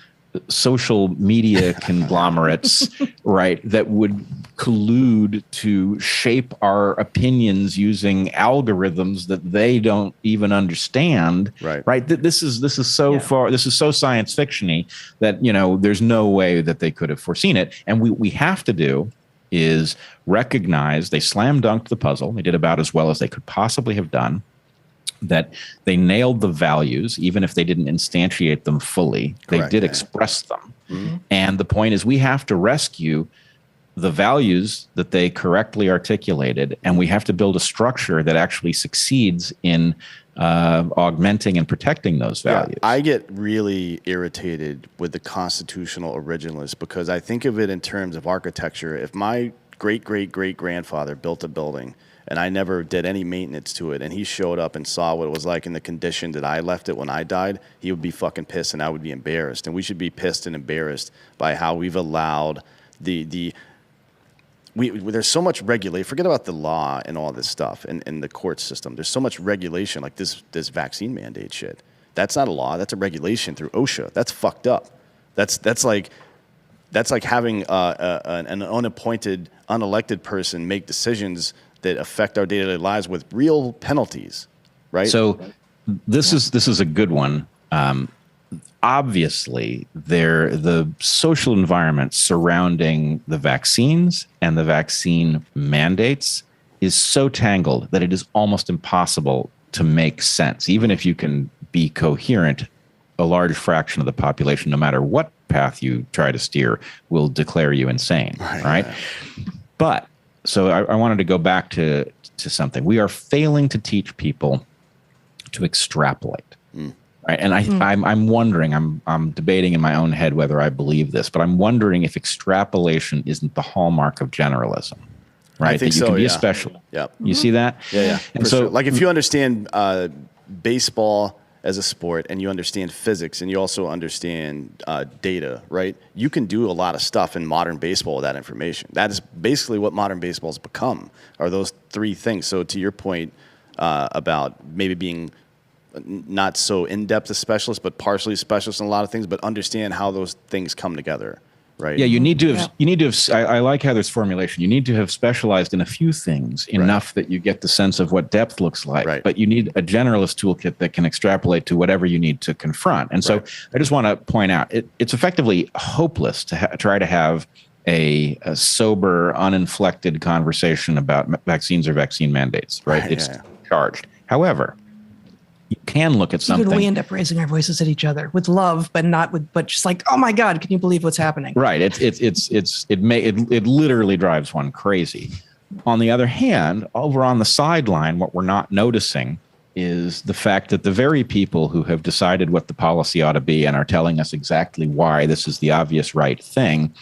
social media conglomerates, right, that would collude to shape our opinions using algorithms that they don't even understand. Right. This is so far. This is so science fiction-y that there's no way that they could have foreseen it. And we have to do is recognize they slam dunked the puzzle. They did about as well as they could possibly have done. That they nailed the values, even if they didn't instantiate them fully. They did express them. And the point is, we have to rescue the values that they correctly articulated, and we have to build a structure that actually succeeds in augmenting and protecting those values. I get really irritated with the constitutional originalists, because I think of it in terms of architecture. If my great-great-great-grandfather built a building and I never did any maintenance to it, and he showed up and saw what it was like in the condition that I left it when I died, he would be fucking pissed, and I would be embarrassed. And we should be pissed and embarrassed by how we've allowed there's so much regulation. Forget about the law and all this stuff and the court system. There's so much regulation, like this vaccine mandate shit. That's not a law. That's a regulation through OSHA. That's fucked up. That's like having an unappointed, unelected person make decisions that affect our day-to-day lives with real penalties, right? So this is a good one. Obviously, the social environment surrounding the vaccines and the vaccine mandates is so tangled that it is almost impossible to make sense. Even if you can be coherent, a large fraction of the population, no matter what path you try to steer, will declare you insane, right? But so I wanted to go back to something. We are failing to teach people to extrapolate. Right. And I'm wondering, I'm debating in my own head whether I believe this, but I'm wondering if extrapolation isn't the hallmark of generalism, right? I think that you so, can be yeah. a specialist. Yep. You see that? Yeah. And so, like if you understand baseball as a sport and you understand physics and you also understand data, right? You can do a lot of stuff in modern baseball with that information. That is basically what modern baseball has become, are those three things. So to your point about maybe being not so in-depth a specialist, but partially a specialist in a lot of things, but understand how those things come together, right? Yeah, you need to have. I like Heather's formulation. You need to have specialized in a few things enough that you get the sense of what depth looks like. Right. But you need a generalist toolkit that can extrapolate to whatever you need to confront. And so I just want to point out, it's effectively hopeless to try to have a sober, uninflected conversation about vaccines or vaccine mandates. Right? It's charged. However, you can look at something. Even we end up raising our voices at each other with love, but just like, oh my God, can you believe what's happening? Right. It literally drives one crazy. On the other hand, over on the sideline, what we're not noticing is the fact that the very people who have decided what the policy ought to be and are telling us exactly why this is the obvious right thing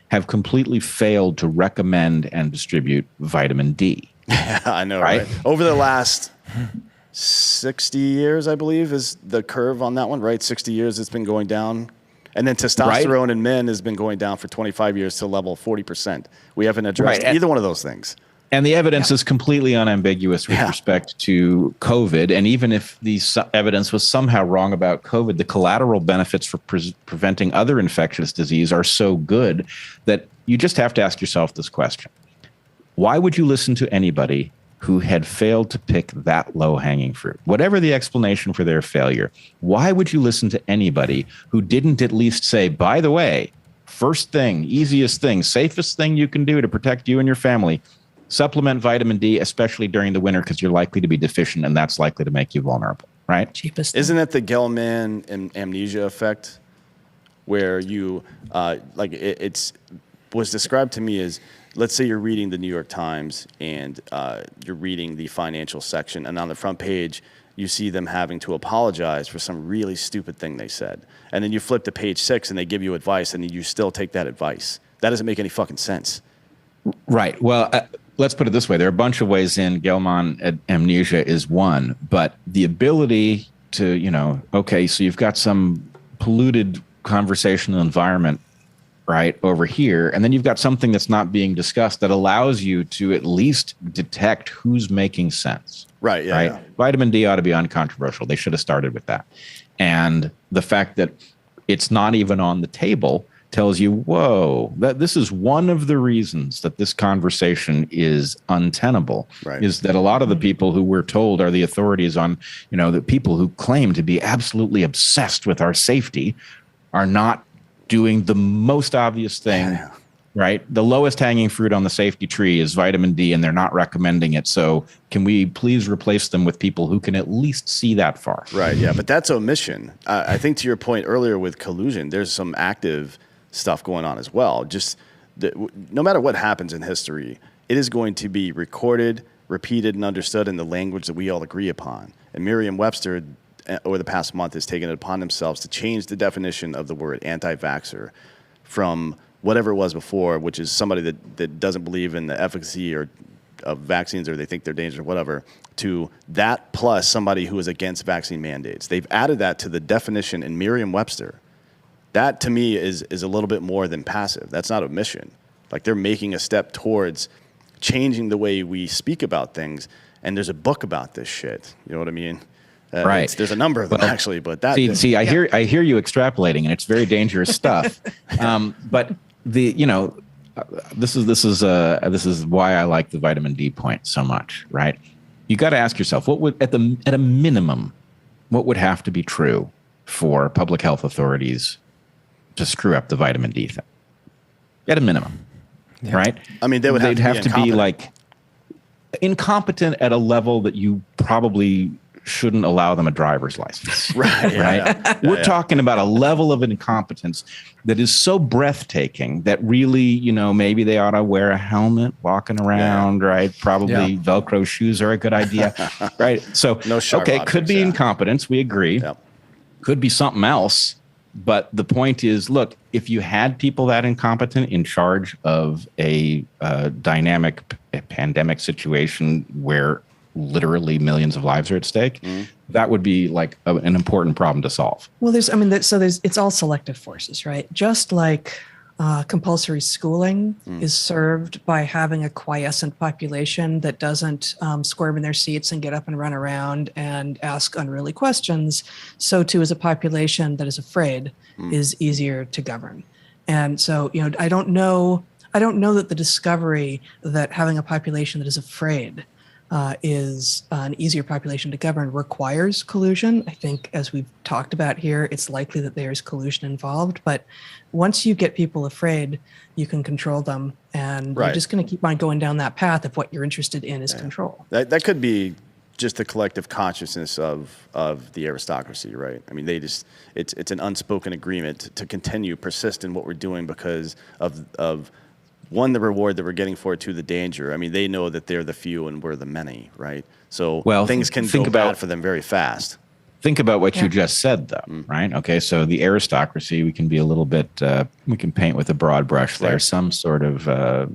have completely failed to recommend and distribute vitamin D. I know, right? Over the last 60 years, I believe, is the curve on that one, right? 60 years it's been going down. And then testosterone in men has been going down for 25 years to level 40%. We haven't addressed either one of those things. And the evidence is completely unambiguous with respect to COVID. And even if the evidence was somehow wrong about COVID, the collateral benefits for preventing other infectious disease are so good that you just have to ask yourself this question. Why would you listen to anybody who had failed to pick that low-hanging fruit? Whatever the explanation for their failure, why would you listen to anybody who didn't at least say, by the way, first thing, easiest thing, safest thing you can do to protect you and your family, supplement vitamin D, especially during the winter, because you're likely to be deficient, and that's likely to make you vulnerable, right? Cheapest thing. Isn't it the Gell-Mann amnesia effect, where you, it's was described to me as, let's say you're reading the New York Times and you're reading the financial section, and on the front page, you see them having to apologize for some really stupid thing they said. And then you flip to page 6 and they give you advice, and you still take that advice. That doesn't make any fucking sense. Right. Well, let's put it this way. There are a bunch of ways in. Gell-Mann amnesia is one, but the ability to, okay, so you've got some polluted conversational environment right over here, and then you've got something that's not being discussed that allows you to at least detect who's making sense. Right. Yeah. Right. Yeah. Vitamin D ought to be uncontroversial. They should have started with that. And the fact that it's not even on the table tells you, whoa, that this is one of the reasons that this conversation is untenable. Right. Is that a lot of the people who we're told are the authorities on, the people who claim to be absolutely obsessed with our safety are not doing the most obvious thing, right? The lowest hanging fruit on the safety tree is vitamin D, and they're not recommending it. So can we please replace them with people who can at least see that far? Right, yeah, but that's omission. I think to your point earlier with collusion, there's some active stuff going on as well. Just no matter what happens in history, it is going to be recorded, repeated, and understood in the language that we all agree upon. And Merriam-Webster over the past month has taken it upon themselves to change the definition of the word anti-vaxxer from whatever it was before, which is somebody that doesn't believe in the efficacy of vaccines, or they think they're dangerous or whatever, to that plus somebody who is against vaccine mandates. They've added that to the definition in Merriam-Webster. That to me is a little bit more than passive. That's not omission. Like, they're making a step towards changing the way we speak about things. And there's a book about this shit. You know what I mean? Right. There's a number of them actually, but that. See, I hear you extrapolating, and it's very dangerous stuff. But this is why I like the vitamin D point so much. Right. You got to ask yourself, what would at a minimum, what would have to be true for public health authorities to screw up the vitamin D thing? At a minimum, right? I mean, they'd have to be like incompetent at a level that you probably shouldn't allow them a driver's license. Right. Right. We're talking about a level of incompetence that is so breathtaking that really, maybe they ought to wear a helmet walking around, right? Probably Velcro shoes are a good idea, right? So, no sharp objects, could be incompetence. We agree. Yep. Could be something else. But the point is, look, if you had people that incompetent in charge of a dynamic pandemic situation where literally millions of lives are at stake, that would be like an important problem to solve. Well, it's all selective forces, right? Just like compulsory schooling is served by having a quiescent population that doesn't squirm in their seats and get up and run around and ask unruly questions, so too is a population that is afraid is easier to govern. And so, I don't know that the discovery that having a population that is afraid is an easier population to govern requires collusion. I think, as we've talked about here, it's likely that there's collusion involved. But once you get people afraid, you can control them. And you're just going to keep on going down that path if what you're interested in is control. That could be just the collective consciousness of the aristocracy, right? I mean, it's an unspoken agreement to continue, persist in what we're doing because of one, the reward that we're getting for it, two, the danger. I mean, they know that they're the few and we're the many, right? So things can go bad for them very fast. Think about what you just said, though, right? Okay, so the aristocracy, we can be a little bit, we can paint with a broad brush there, some sort of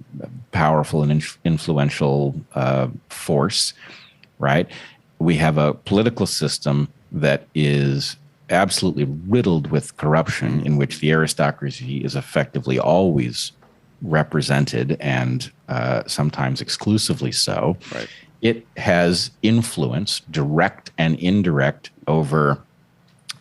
powerful and influential force, right? We have a political system that is absolutely riddled with corruption, in which the aristocracy is effectively always represented, and sometimes exclusively so. Right. It has influence, direct and indirect, over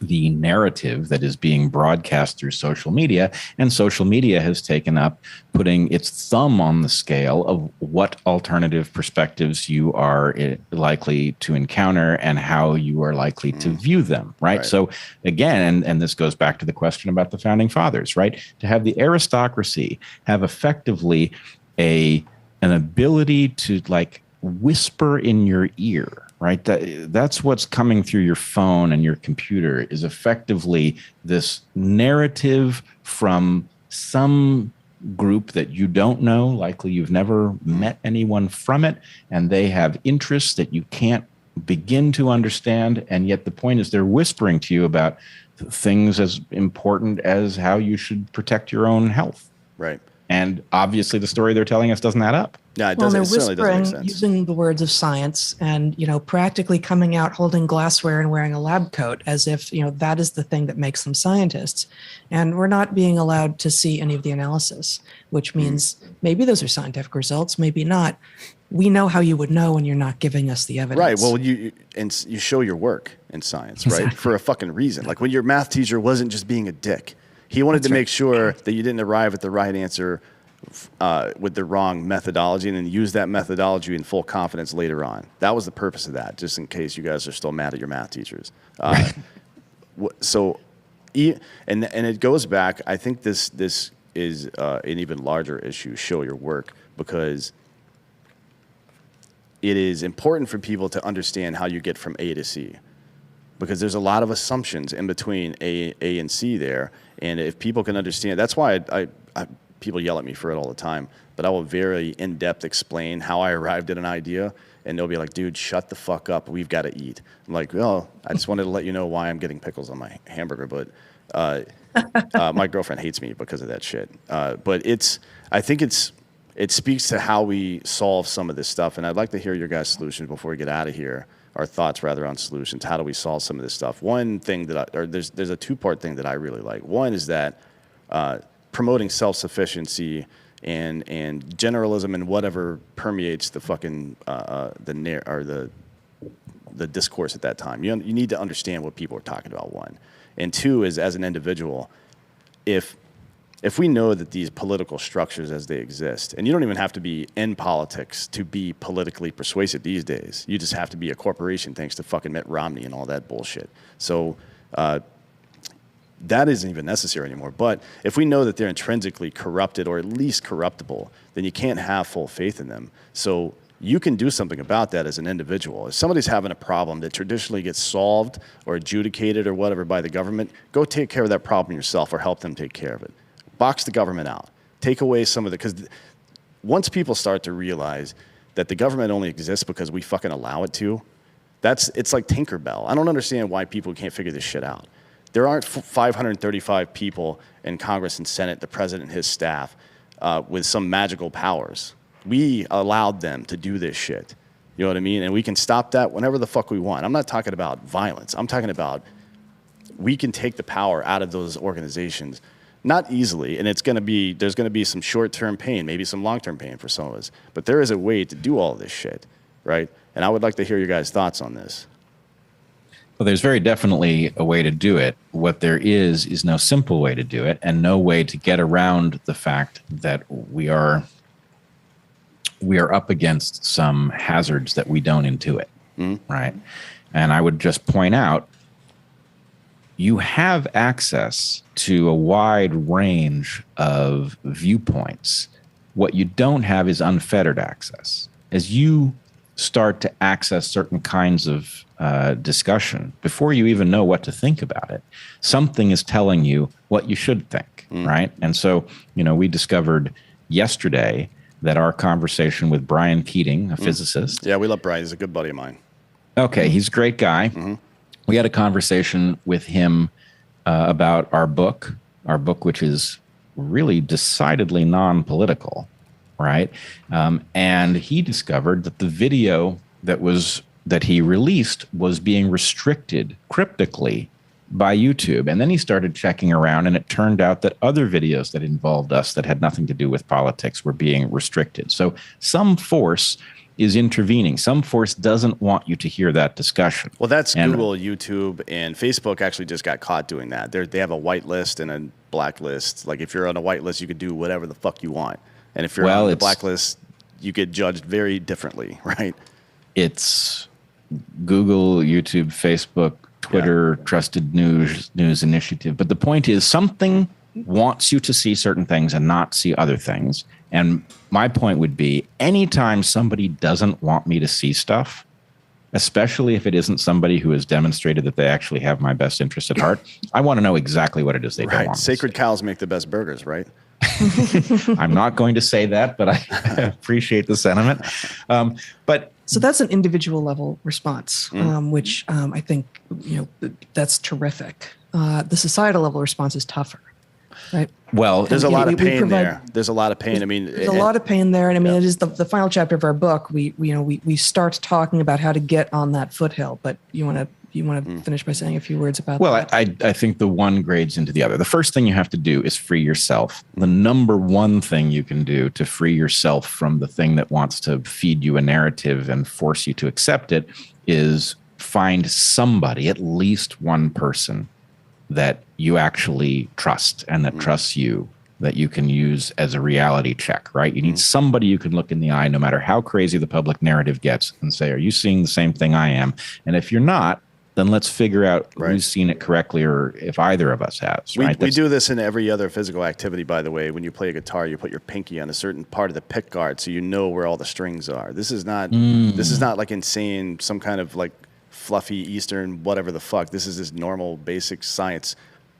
the narrative that is being broadcast through social media. And social media has taken up putting its thumb on the scale of what alternative perspectives you are likely to encounter and how you are likely to view them, right? So again, and this goes back to the question about the founding fathers, right? To have the aristocracy have effectively an ability to like whisper in your ear, right? That's what's coming through your phone and your computer, is effectively this narrative from some group that you don't know, likely you've never met anyone from it, and they have interests that you can't begin to understand. And yet the point is they're whispering to you about things as important as how you should protect your own health. Right. And obviously the story they're telling us doesn't add up. Yeah, it doesn't. It certainly doesn't make sense. Using the words of science and, practically coming out holding glassware and wearing a lab coat as if, that is the thing that makes them scientists. And we're not being allowed to see any of the analysis, which means maybe those are scientific results, maybe not. We know how you would know when you're not giving us the evidence. Right. Well, you show your work in science, right? Exactly. For a fucking reason. Like when your math teacher wasn't just being a dick. He wanted to make sure that you didn't arrive at the right answer with the wrong methodology, and then use that methodology in full confidence later on. That was the purpose of that, just in case you guys are still mad at your math teachers. So, and it goes back. I think this is an even larger issue. Show your work, because it is important for people to understand how you get from A to C, because there's a lot of assumptions in between A and C there. And if people can understand, that's why I people yell at me for it all the time, but I will very in-depth explain how I arrived at an idea, and they'll be like, dude, shut the fuck up. We've got to eat. I'm like, well, I just wanted to let you know why I'm getting pickles on my hamburger, but my girlfriend hates me because of that shit. But I think it speaks to how we solve some of this stuff, and I'd like to hear your guys' solutions before we get out of here. Our thoughts, rather, on solutions. How do we solve some of this stuff? One thing there's a two-part thing that I really like. One is that promoting self-sufficiency and generalism and whatever permeates the fucking the discourse at that time. You need to understand what people are talking about. One, and two is, as an individual, if if we know that these political structures as they exist, and you don't even have to be in politics to be politically persuasive these days. You just have to be a corporation thanks to fucking Mitt Romney and all that bullshit. So that isn't even necessary anymore. But if we know that they're intrinsically corrupted or at least corruptible, then you can't have full faith in them. So you can do something about that as an individual. If somebody's having a problem that traditionally gets solved or adjudicated or whatever by the government, go take care of that problem yourself or help them take care of it. Box the government out. Take away some of the, because once people start to realize that the government only exists because we fucking allow it to, it's like Tinkerbell. I don't understand why people can't figure this shit out. There aren't 535 people in Congress and Senate, the president and his staff, with some magical powers. We allowed them to do this shit. You know what I mean? And we can stop that whenever the fuck we want. I'm not talking about violence. I'm talking about we can take the power out of those organizations. Not easily, and there's going to be some short-term pain, maybe some long-term pain for some of us. But there is a way to do all this shit, right? And I would like to hear your guys' thoughts on this. Well, there's very definitely a way to do it. What there is no simple way to do it, and no way to get around the fact that we are up against some hazards that we don't intuit, right? And I would just point out, you have access to a wide range of viewpoints. What you don't have is unfettered access. As you start to access certain kinds of discussion, before you even know what to think about it, something is telling you what you should think, right? And so, we discovered yesterday that our conversation with Brian Keating, a physicist. Yeah, we love Brian. He's a good buddy of mine. Okay, he's a great guy. We had a conversation with him about our book, which is really decidedly non-political, right? And he discovered that the video that he released was being restricted cryptically by YouTube. And then he started checking around, and it turned out that other videos that involved us that had nothing to do with politics were being restricted. So some force is intervening. Some force doesn't want you to hear that discussion. Well, that's Google, YouTube, and Facebook actually just got caught doing that. They have a white list and a black list. Like if you're on a white list, you could do whatever the fuck you want. And if you're on the black list, you get judged very differently, right? It's Google, YouTube, Facebook, Twitter, Trusted News Initiative. But the point is, something wants you to see certain things and not see other things. And my point would be, anytime somebody doesn't want me to see stuff, especially if it isn't somebody who has demonstrated that they actually have my best interest at heart, I want to know exactly what it is they don't want. Sacred cows make the best burgers, right? I'm not going to say that, but I appreciate the sentiment. So that's an individual level response, which I think that's terrific. The societal level response is tougher, right? Well, there's a lot of pain there. There's a lot of pain. I mean, there's a lot of pain there, and I mean, it is the final chapter of our book. We start talking about how to get on that foothill. But you want to finish by saying a few words about that? Well, I think the one grades into the other. The first thing you have to do is free yourself. The number one thing you can do to free yourself from the thing that wants to feed you a narrative and force you to accept it is find somebody, at least one person, that you actually trust and that trusts you, that you can use as a reality check, right? You need somebody you can look in the eye, no matter how crazy the public narrative gets, and say, are you seeing the same thing I am? And if you're not, then let's figure out who's seen it correctly, or if either of us has. We do this in every other physical activity, by the way. When you play a guitar, you put your pinky on a certain part of the pick guard so you know where all the strings are. This is not like insane, some kind of like fluffy Eastern whatever the fuck. This is just normal basic science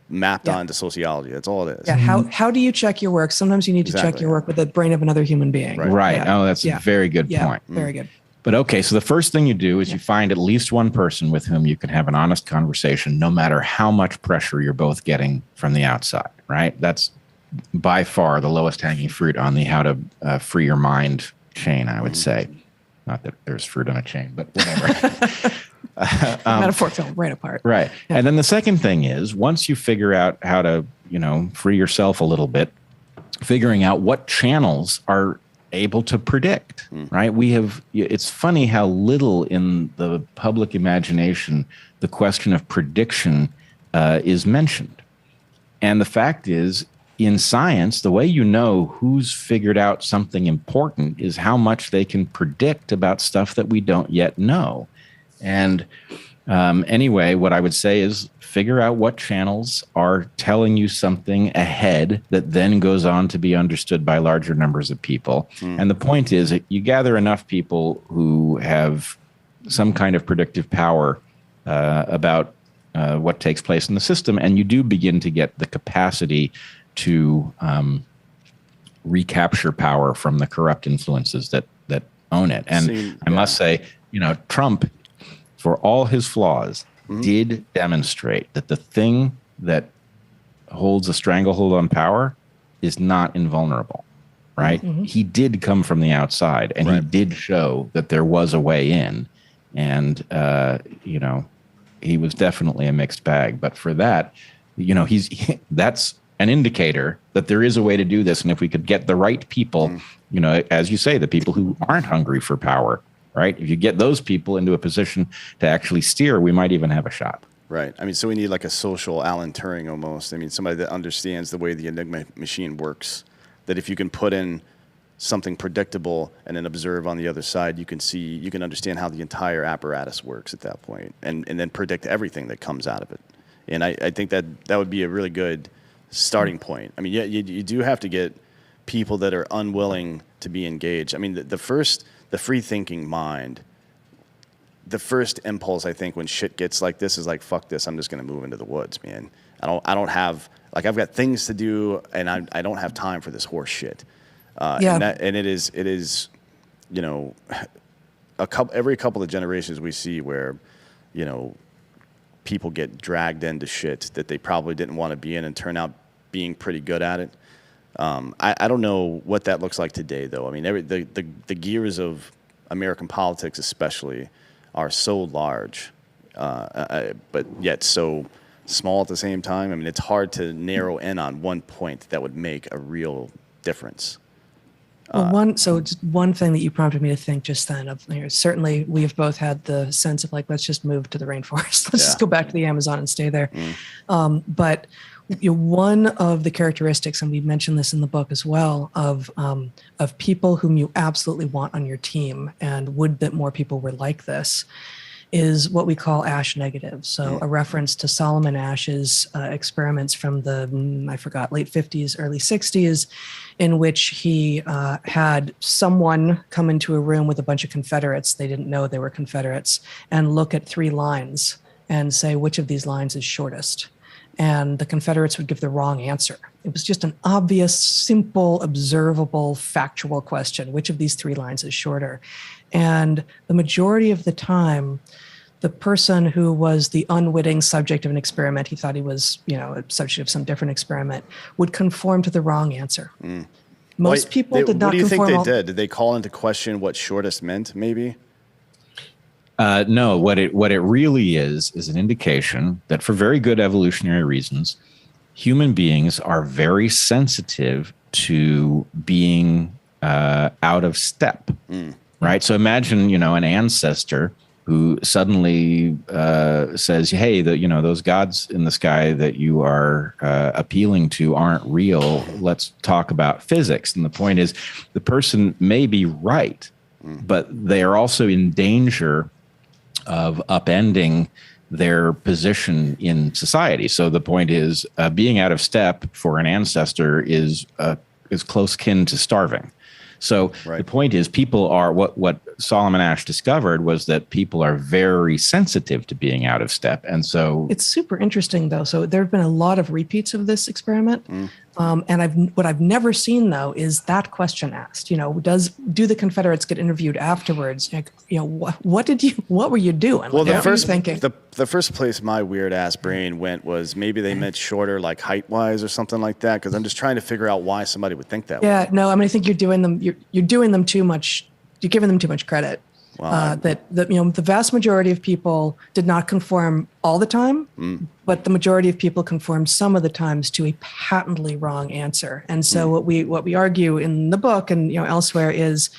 mapped onto sociology. That's all it is. Yeah. How do you check your work? Sometimes you need to check your work with the brain of another human being. Right. Yeah. Oh, that's a very good point. Very good. But okay, so the first thing you do is you find at least one person with whom you can have an honest conversation, no matter how much pressure you're both getting from the outside, right? That's by far the lowest hanging fruit on the how to free your mind chain, I would say. Not that there's fruit on a chain, but whatever. Metaphor fell right apart. Right. Yeah. And then the second thing is, once you figure out how to, free yourself a little bit, figuring out what channels are able to predict, right? It's funny how little in the public imagination the question of prediction is mentioned. And the fact is, in science, the way you know who's figured out something important is how much they can predict about stuff that we don't yet know. And anyway, what I would say is figure out what channels are telling you something ahead that then goes on to be understood by larger numbers of people. And the point is that you gather enough people who have some kind of predictive power about what takes place in the system, and you do begin to get the capacity to recapture power from the corrupt influences that own it. And I must say, Trump, for all his flaws, did demonstrate that the thing that holds a stranglehold on power is not invulnerable, right? He did come from the outside, and he did show that there was a way in. And, he was definitely a mixed bag. But for that, that's an indicator that there is a way to do this. And if we could get the right people, as you say, the people who aren't hungry for power, right? If you get those people into a position to actually steer, we might even have a shot. Right. I mean, so we need like a social Alan Turing almost. I mean, somebody that understands the way the Enigma machine works, that if you can put in something predictable and then observe on the other side, you can understand how the entire apparatus works at that point, and then predict everything that comes out of it. And I think that would be a really good starting point. I mean, you do have to get people that are unwilling to be engaged. I mean, the free thinking mind, the first impulse, I think, when shit gets like this is like, fuck this, I'm just going to move into the woods, man. I don't have, like, I've got things to do, and I don't have time for this horse shit. And it is, every couple of generations we see where, people get dragged into shit that they probably didn't want to be in and turn out being pretty good at it. I don't know what that looks like today, though. I mean, the gears of American politics especially are so large, but yet so small at the same time. I mean, it's hard to narrow in on one point that would make a real difference. Well, just one thing that you prompted me to think just then of, certainly we have both had the sense of like, let's just move to the rainforest. Let's just go back to the Amazon and stay there. But one of the characteristics, and we mentioned this in the book as well, of people whom you absolutely want on your team and would that more people were like this, is what we call Ash negative. So a reference to Solomon Ash's experiments from the, late 50s, early 60s, in which he had someone come into a room with a bunch of Confederates. They didn't know they were Confederates, and look at 3 lines and say, which of these lines is shortest? And the Confederates would give the wrong answer. It was just an obvious, simple, observable, factual question. Which of these 3 lines is shorter? And the majority of the time, the person who was the unwitting subject of an experiment, he thought he was, a subject of some different experiment, would conform to the wrong answer. Most people did not conform. What do you think they did? Did they call into question what shortest meant, maybe? No, what it really is an indication that for very good evolutionary reasons, human beings are very sensitive to being out of step, right? So imagine, an ancestor who suddenly says, hey, those gods in the sky that you are appealing to aren't real. Let's talk about physics. And the point is, the person may be right, but they are also in danger of upending their position in society. So the point is, being out of step for an ancestor is close kin to starving. So the point is, people are, what Solomon Ash discovered was that people are very sensitive to being out of step. And so it's super interesting, though. So there have been a lot of repeats of this experiment. And what I've never seen, though, is that question asked. Do the Confederates get interviewed afterwards? Like, what were you doing? Well, what were you thinking? The first place my weird ass brain went was maybe they meant shorter, like height wise or something like that. Because I'm just trying to figure out why somebody would think that. Yeah, no, I mean, I think you're doing them too much. You're giving them too much credit. Wow. The vast majority of people did not conform all the time, but the majority of people conformed some of the times to a patently wrong answer. And so what we argue in the book and elsewhere is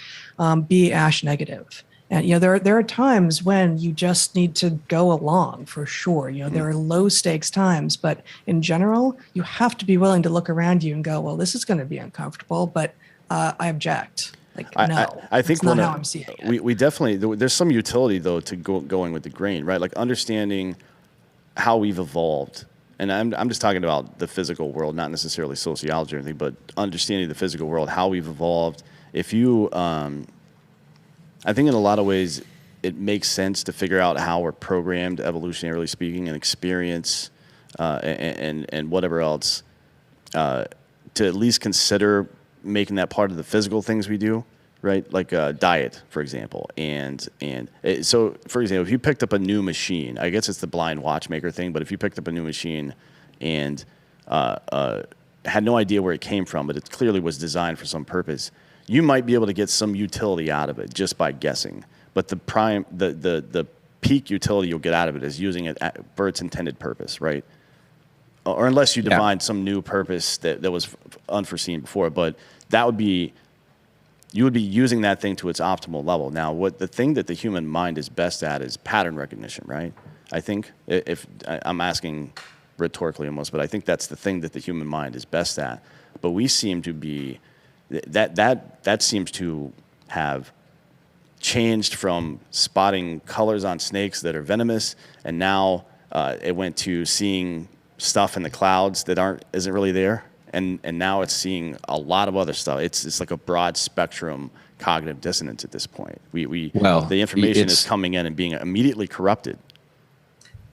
be Ash negative. And there are times when you just need to go along, for sure. There are low stakes times, but in general, you have to be willing to look around you and go, well, this is going to be uncomfortable, but I object. No, I think that's not how I'm seeing it. we definitely, there's some utility though to going with the grain, right? Like understanding how we've evolved. And I'm just talking about the physical world, not necessarily sociology or anything, but understanding the physical world, how we've evolved. If you, I think in a lot of ways, it makes sense to figure out how we're programmed, evolutionarily speaking, and experience and whatever else, to at least consider making that part of the physical things we do, right? Like diet, for example. So, for example, if you picked up a new machine, I guess it's the blind watchmaker thing, but if you picked up a new machine and had no idea where it came from, but it clearly was designed for some purpose, you might be able to get some utility out of it just by guessing. But the peak utility you'll get out of it is using it for its intended purpose, right? Or unless you define some new purpose that was unforeseen before, but that would be, you would be using that thing to its optimal level. Now, the thing that the human mind is best at is pattern recognition, right? I think, if I'm asking rhetorically almost, but I think that's the thing that the human mind is best at. But we seem to be, that seems to have changed from spotting colors on snakes that are venomous, and now it went to seeing stuff in the clouds that isn't really there, and now it's seeing a lot of other stuff. It's like a broad spectrum cognitive dissonance at this point. The information is coming in and being immediately corrupted.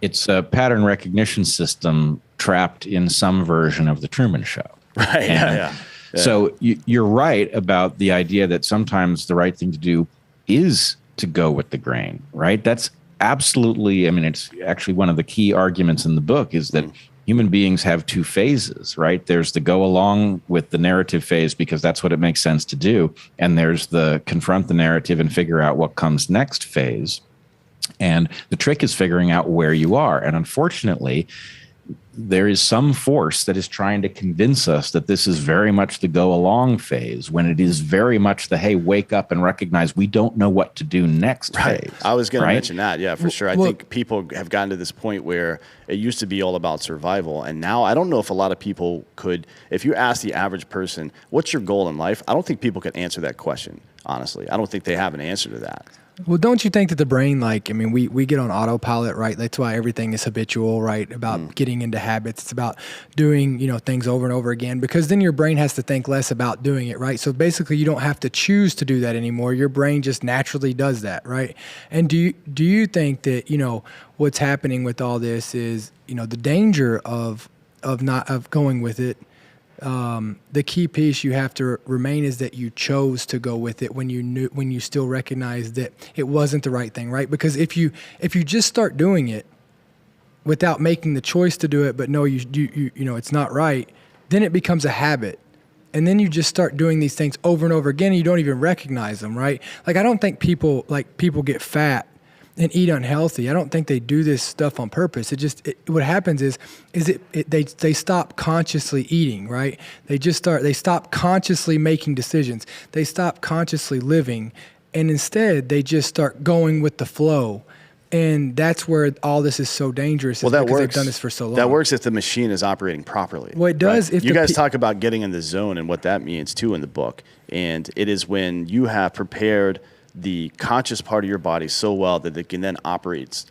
It's a pattern recognition system trapped in some version of the Truman Show. Right. Yeah. So you're right about the idea that sometimes the right thing to do is to go with the grain, right? That's absolutely, I mean, it's actually one of the key arguments in the book is that human beings have two phases, right? There's the go along with the narrative phase because that's what it makes sense to do. And there's the confront the narrative and figure out what comes next phase. And the trick is figuring out where you are. And unfortunately, there is some force that is trying to convince us that this is very much the go along phase when it is very much the, hey, wake up and recognize we don't know what to do next phase. I was going to mention that. Yeah, for sure. I think people have gotten to this point where it used to be all about survival. And now I don't know if a lot of people could, if you ask the average person, what's your goal in life? I don't think people could answer that question, honestly. I don't think they have an answer to that. Well, don't you think that the brain, we get on autopilot, right? That's why everything is habitual, right? About getting into habits. It's about doing, things over and over again, because then your brain has to think less about doing it, right? So basically you don't have to choose to do that anymore. Your brain just naturally does that, right? And do you think that, what's happening with all this is, the danger of going with it, the key piece you have to remain is that you chose to go with it when you still recognize that it wasn't the right thing, right? Because if you just start doing it without making the choice to do it, but no, you it's not right, then it becomes a habit. And then you just start doing these things over and over again and you don't even recognize them, right? Like, I don't think people get fat and eat unhealthy. I don't think they do this stuff on purpose. What happens is they stop consciously eating, right? They stop consciously making decisions. They stop consciously living, and instead they just start going with the flow. And that's where all this is so dangerous. Well, that because works. They've done this for so long. That works if the machine is operating properly. Well, it does. Right? If you guys talk about getting in the zone and what that means too in the book, and it is when you have prepared the conscious part of your body so well that it can then operate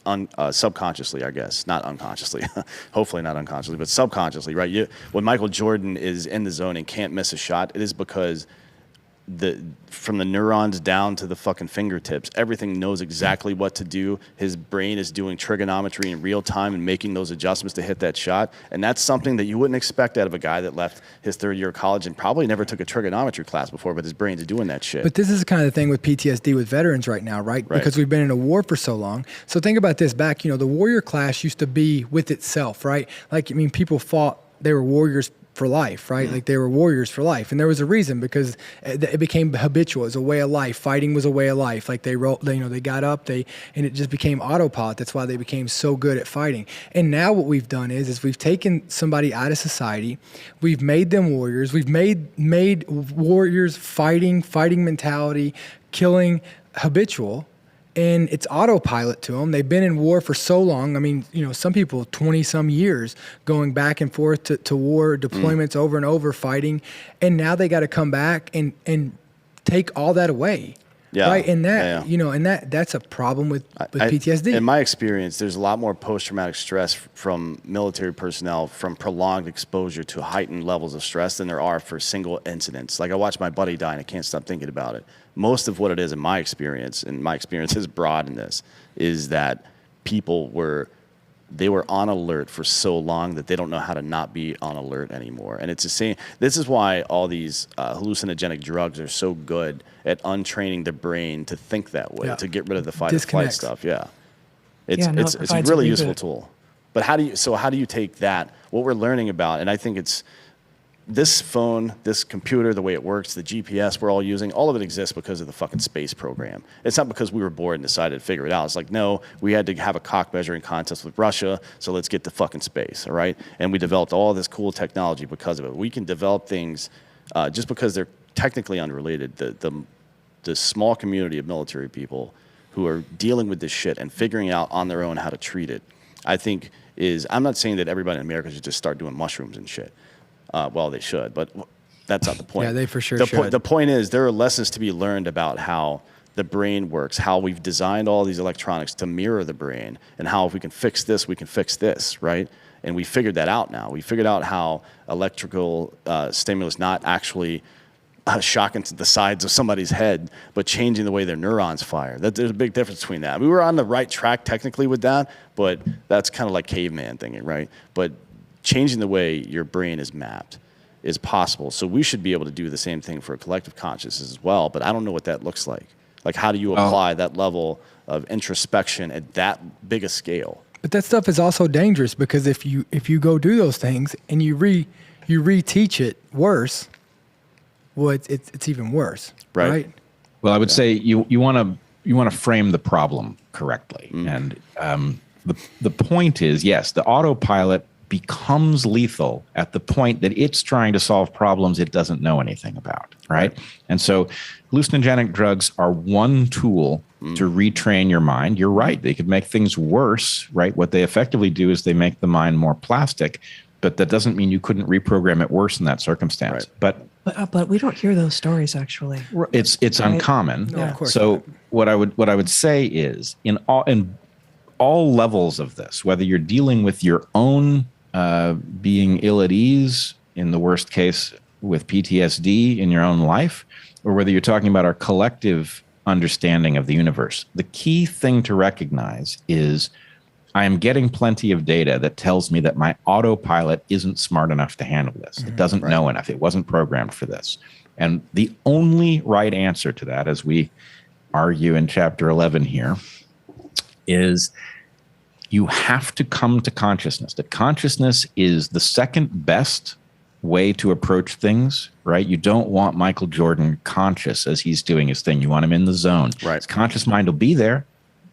subconsciously, I guess, not unconsciously, hopefully not unconsciously, but subconsciously, right? When Michael Jordan is in the zone and can't miss a shot, it is because from the neurons down to the fucking fingertips, everything knows exactly what to do. His brain is doing trigonometry in real time and making those adjustments to hit that shot. And that's something that you wouldn't expect out of a guy that left his third year of college and probably never took a trigonometry class before, but his brain's doing that shit. But this is the kind of thing with PTSD with veterans right now, right? Because we've been in a war for so long. So think about this back, the warrior class used to be with itself, right? People fought, they were warriors for life, right? Like, they were warriors for life. And there was a reason, because it became habitual. It was a way of life. Fighting was a way of life. Like, they got up, and it just became autopilot. That's why they became so good at fighting. And now what we've done is we've taken somebody out of society. We've made them warriors. We've made warriors fighting mentality, killing habitual. and it's autopilot to them. They've been in war for so long. I mean, some people 20 some years going back and forth to war deployments over and over fighting. And now they got to come back and take all that away. Yeah. Right. And that, and that's a problem with PTSD. In my experience, there's a lot more post-traumatic stress from military personnel from prolonged exposure to heightened levels of stress than there are for single incidents. Like I watched my buddy die and I can't stop thinking about it. Most of what it is in my experience, and my experience is broad in this, is that people were on alert for so long that they don't know how to not be on alert anymore. And it's the same. This is why all these hallucinogenic drugs are so good at untraining the brain to think that way, to get rid of the fight or flight stuff. Yeah. It's a really useful tool. But how do you take that, what we're learning about, and I think it's this phone, this computer, the way it works, the GPS we're all using, all of it exists because of the fucking space program. It's not because we were bored and decided to figure it out. It's like, no, we had to have a cock measuring contest with Russia, so let's get to fucking space, all right? And we developed all this cool technology because of it. We can develop things just because they're technically unrelated. The small community of military people who are dealing with this shit and figuring out on their own how to treat it, I think I'm not saying that everybody in America should just start doing mushrooms and shit. Well, they should, but that's not the point. Yeah, they for sure should. The point is there are lessons to be learned about how the brain works, how we've designed all these electronics to mirror the brain, and how if we can fix this, we can fix this, right? And we figured that out now. We figured out how electrical stimulus not actually shocking to the sides of somebody's head, but changing the way their neurons fire. There's a big difference between that. We were on the right track technically with that, but that's kind of like caveman thinking, right? But changing the way your brain is mapped is possible. So we should be able to do the same thing for a collective consciousness as well, but I don't know what that looks like. Like, how do you apply that level of introspection at that big a scale? But that stuff is also dangerous because if you go do those things and you reteach it worse, well, it's even worse, right? Well, I would say you want to frame the problem correctly, and the point is, yes, the autopilot becomes lethal at the point that it's trying to solve problems it doesn't know anything about, right? And so hallucinogenic drugs are one tool to retrain your mind. You're right. They could make things worse, right? What they effectively do is they make the mind more plastic, but that doesn't mean you couldn't reprogram it worse in that circumstance. Right. But we don't hear those stories actually. It's uncommon. No, of course so not. what I would say is in all levels of this, whether you're dealing with your own being ill at ease, in the worst case with PTSD in your own life, or whether you're talking about our collective understanding of the universe, the key thing to recognize is I am getting plenty of data that tells me that my autopilot isn't smart enough to handle this. It doesn't know enough. It wasn't programmed for this. And the only right answer to that, as we argue in chapter 11 here, is you have to come to consciousness. That consciousness is the second best way to approach things, right? You don't want Michael Jordan conscious as he's doing his thing. You want him in the zone. Right. His conscious mind will be there,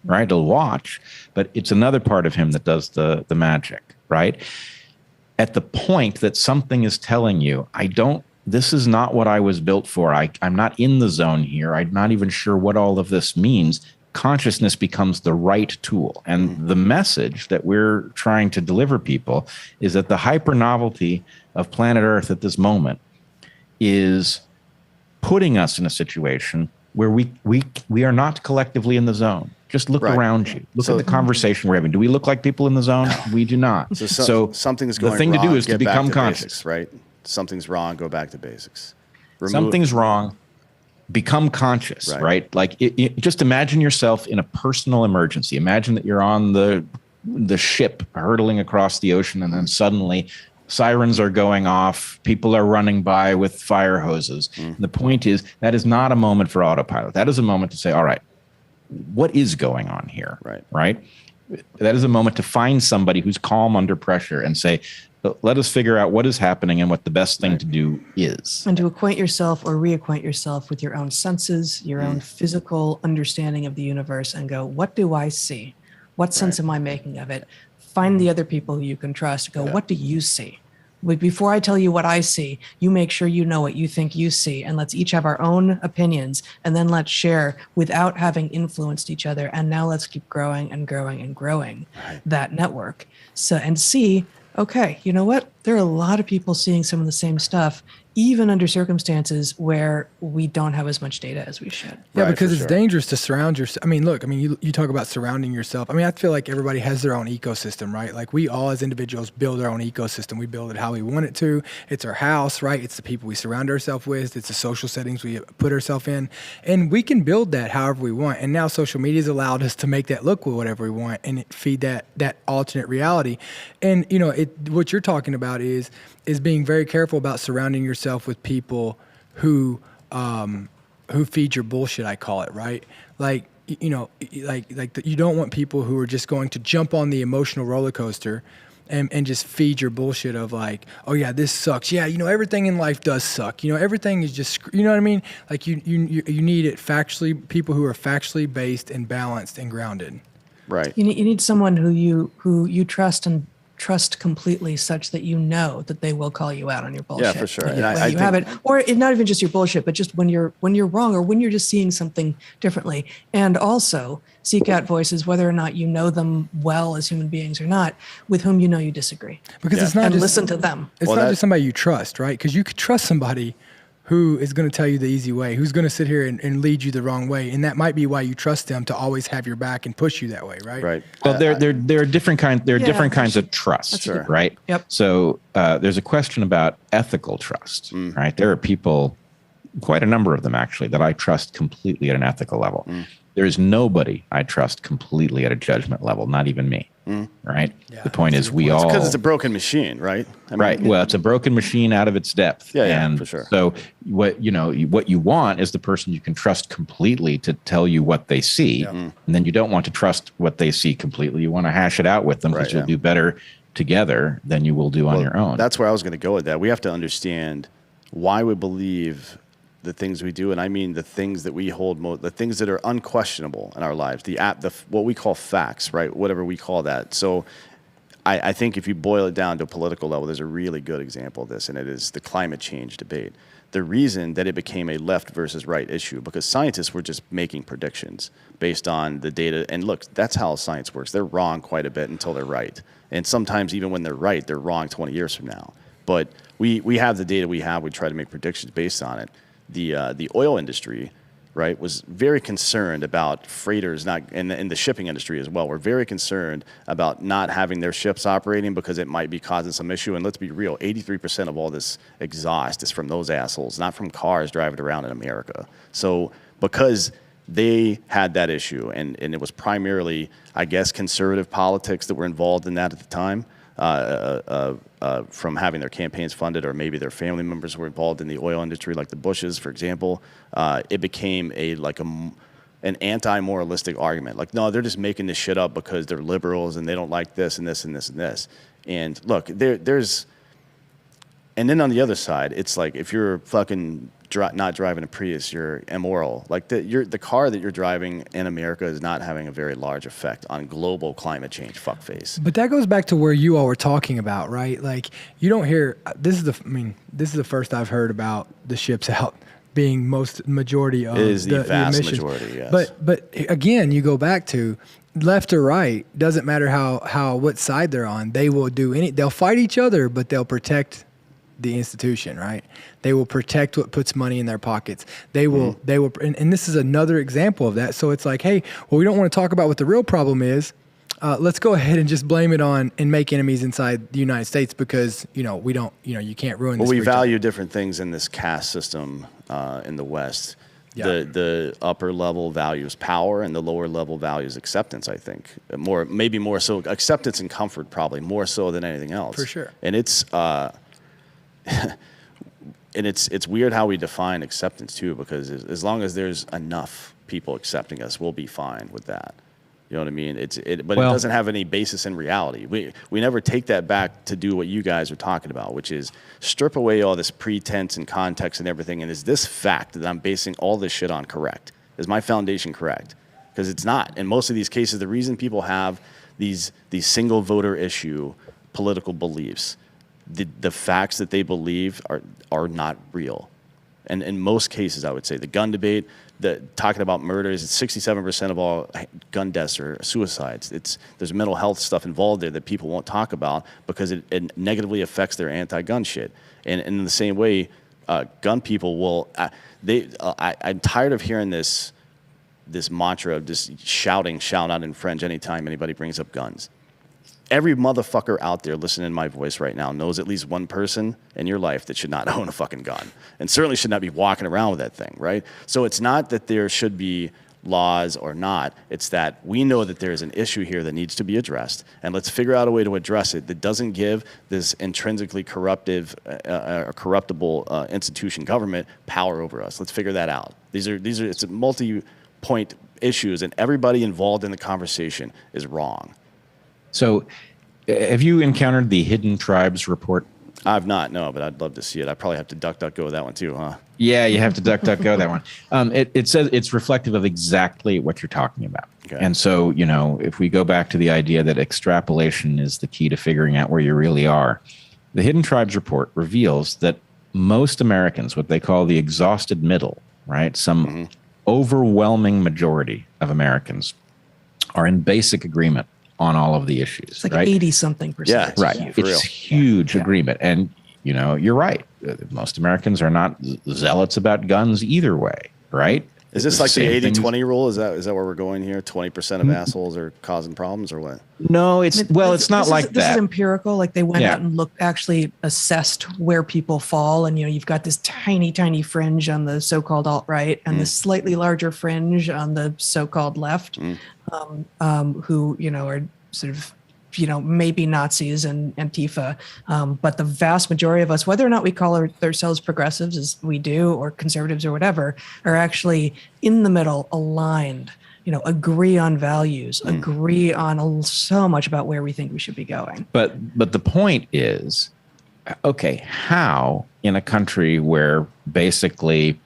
right? It'll watch, but it's another part of him that does the magic, right? At the point that something is telling you, this is not what I was built for. I'm not in the zone here. I'm not even sure what all of this means. Consciousness becomes the right tool. And the message that we're trying to deliver people is that the hyper novelty of planet Earth at this moment is putting us in a situation where we are not collectively in the zone. Just look around you. Look at the conversation we're having. Do we look like people in the zone? We do not. So something's going wrong. The thing to do is to become conscious. Basics, right? Something's wrong. Go back to basics. Something's wrong. Become conscious, right? Like just imagine yourself in a personal emergency. Imagine that you're on the ship hurtling across the ocean, and then suddenly sirens are going off. People are running by with fire hoses. And the point is, that is not a moment for autopilot. That is a moment to say, all right, what is going on here? Right? That is a moment to find somebody who's calm under pressure and say, let us figure out what is happening and what the best thing to do is. And to acquaint yourself or reacquaint yourself with your own senses, your own physical understanding of the universe, and go, what do I see? What sense am I making of it? Find the other people who you can trust. Go, what do you see? Before I tell you what I see, you make sure you know what you think you see, and let's each have our own opinions, and then let's share without having influenced each other. And now let's keep growing and growing and growing that network. So, and see, okay, you know what? There are a lot of people seeing some of the same stuff, even under circumstances where we don't have as much data as we should. Yeah, because it's dangerous to surround yourself. I mean, look, you talk about surrounding yourself. I mean, I feel like everybody has their own ecosystem, right? Like we all as individuals build our own ecosystem. We build it how we want it to. It's our house, right? It's the people we surround ourselves with. It's the social settings we put ourselves in. And we can build that however we want. And now social media has allowed us to make that look whatever we want and feed that alternate reality. And, what you're talking about is being very careful about surrounding yourself with people who feed your bullshit, I call it, right? Like, you don't want people who are just going to jump on the emotional roller coaster and just feed your bullshit of like, oh yeah, this sucks. Yeah, everything in life does suck. Everything is just, you know what I mean? Like you need it factually, people who are factually based and balanced and grounded. Right. You need someone who you trust and trust completely, such that you know that they will call you out on your bullshit. Yeah, for sure. When you have it, or not even just your bullshit, but just when you're wrong or when you're just seeing something differently. And also seek out voices, whether or not you know them well as human beings or not, with whom you disagree. Because it's not and just, listen to them. It's not just somebody you trust, right? Because you could trust somebody who is going to tell you the easy way, who's going to sit here and lead you the wrong way. And that might be why you trust them to always have your back and push you that way, right? Right. Well, there are different kinds of trust, right? Yep. So there's a question about ethical trust, right? There are people, quite a number of them actually, that I trust completely at an ethical level. There is nobody I trust completely at a judgment level, not even me. Right. Yeah, the point is, we all, because it's a broken machine, right? Right. Well, it's a broken machine out of its depth. Yeah, and for sure. So what you want is the person you can trust completely to tell you what they see, and then you don't want to trust what they see completely. You want to hash it out with them because you'll do better together than you will do on your own. That's where I was going to go with that. We have to understand why we believe the things we do, and I mean the things that we hold, the things that are unquestionable in our lives, what we call facts, right? Whatever we call that. So I think if you boil it down to a political level, there's a really good example of this, and it is the climate change debate. The reason that it became a left versus right issue, because scientists were just making predictions based on the data. And look, that's how science works. They're wrong quite a bit until they're right. And sometimes even when they're right, they're wrong 20 years from now. But we have the data we have. We try to make predictions based on it. The oil industry, right, was very concerned about freighters and the shipping industry as well. We're very concerned about not having their ships operating because it might be causing some issue. And let's be real, 83% of all this exhaust is from those assholes, not from cars driving around in America. So because they had that issue, and it was primarily, I guess, conservative politics that were involved in that at the time, from having their campaigns funded, or maybe their family members were involved in the oil industry, like the Bushes, for example, it became an anti-moralistic argument. Like, no, they're just making this shit up because they're liberals and they don't like this and this and this and this. And look, there's, and then on the other side, it's like if you're fucking not driving a Prius, you're immoral. Like the car that you're driving in America is not having a very large effect on global climate change. Fuckface. But that goes back to where you all were talking about, right? Like you don't hear this is the first I've heard about the ships out being majority of the vast emissions. Majority. Yes. But again, you go back to left or right, doesn't matter what side they're on. They will they'll fight each other, but they'll protect the institution, right? They will protect what puts money in their pockets. They will, and this is another example of that. So it's like, hey, well, we don't want to talk about what the real problem is. Let's go ahead and just blame it on and make enemies inside the United States because, we don't, you can't ruin this. Well, we value different things in this caste system in the West. Yeah. The upper level values power and the lower level values acceptance, I think. Maybe more so acceptance and comfort, probably more so than anything else. For sure. And it's and it's weird how we define acceptance too, because as long as there's enough people accepting us, we'll be fine with that. You know what I mean? But it doesn't have any basis in reality. We never take that back to do what you guys are talking about, which is strip away all this pretense and context and everything. And is this fact that I'm basing all this shit on correct? Is my foundation correct? Because it's not. In most of these cases, the reason people have these single voter issue political beliefs the facts that they believe are not real. And in most cases, I would say the gun debate, talking about murders, 67% of all gun deaths are suicides. There's mental health stuff involved there that people won't talk about because it negatively affects their anti-gun shit. And in the same way, gun people will. I'm tired of hearing this mantra of just shout out in French anytime anybody brings up guns. Every motherfucker out there listening to my voice right now knows at least one person in your life that should not own a fucking gun and certainly should not be walking around with that thing, right? So it's not that there should be laws or not. It's that we know that there's an issue here that needs to be addressed, and let's figure out a way to address it that doesn't give this intrinsically corruptible institution, government, power over us. Let's figure that out. It's a multi-point issues, and everybody involved in the conversation is wrong. So, have you encountered the Hidden Tribes report? I've not, no, but I'd love to see it. I probably have to DuckDuckGo that one too, huh? Yeah, you have to DuckDuckGo that one. It says it's reflective of exactly what you're talking about. Okay. And so, if we go back to the idea that extrapolation is the key to figuring out where you really are, the Hidden Tribes report reveals that most Americans, what they call the exhausted middle, right? Some overwhelming majority of Americans are in basic agreement on all of the issues. It's like right? 80-something%. Yeah, right. It's huge agreement. And, you're right. Most Americans are not zealots about guns either way, right? Is this like the 80-20 rule? Is that where we're going here? 20% of assholes are causing problems or what? No, it's not like that. This is empirical. Like they went out and actually assessed where people fall. And, you've got this tiny, tiny fringe on the so-called alt-right and this slightly larger fringe on the so-called left, who, are sort of, maybe Nazis and Antifa. But the vast majority of us, whether or not we call ourselves progressives as we do, or conservatives or whatever, are actually in the middle, aligned, agree on values, agree on so much about where we think we should be going. But the point is, okay, how in a country where basically,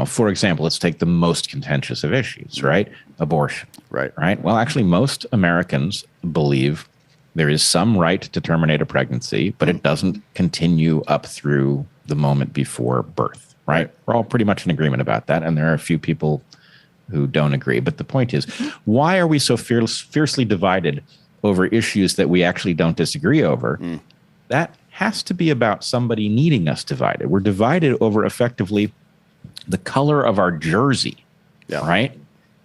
for example, let's take the most contentious of issues, right? Abortion. Right. Well, actually, most Americans believe there is some right to terminate a pregnancy, but it doesn't continue up through the moment before birth, right? We're all pretty much in agreement about that, and there are a few people who don't agree. But the point is, why are we so fiercely divided over issues that we actually don't disagree over? That has to be about somebody needing us divided. We're divided over effectively the color of our jersey, right?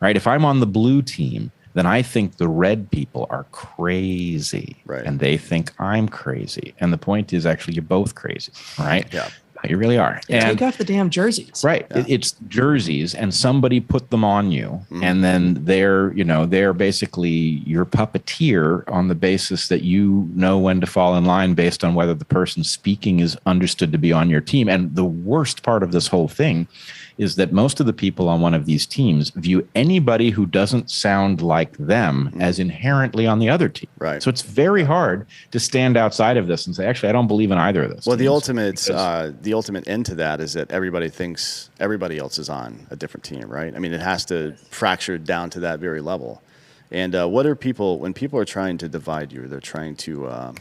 If I'm on the blue team, then I think the red people are crazy, and they think I'm crazy. And the point is, actually, you're both crazy, right? Yeah, you really are. And take off the damn jerseys, right? Yeah. It's jerseys, and somebody put them on you, and then they're basically your puppeteer on the basis that you know when to fall in line based on whether the person speaking is understood to be on your team. And the worst part of this whole thing is that most of the people on one of these teams view anybody who doesn't sound like them as inherently on the other team. Right. So it's very hard to stand outside of this and say, actually, I don't believe in either of those. Well, the ultimate end to that is that everybody thinks everybody else is on a different team, right? I mean, it has to fracture down to that very level. And when people are trying to divide you, they're trying to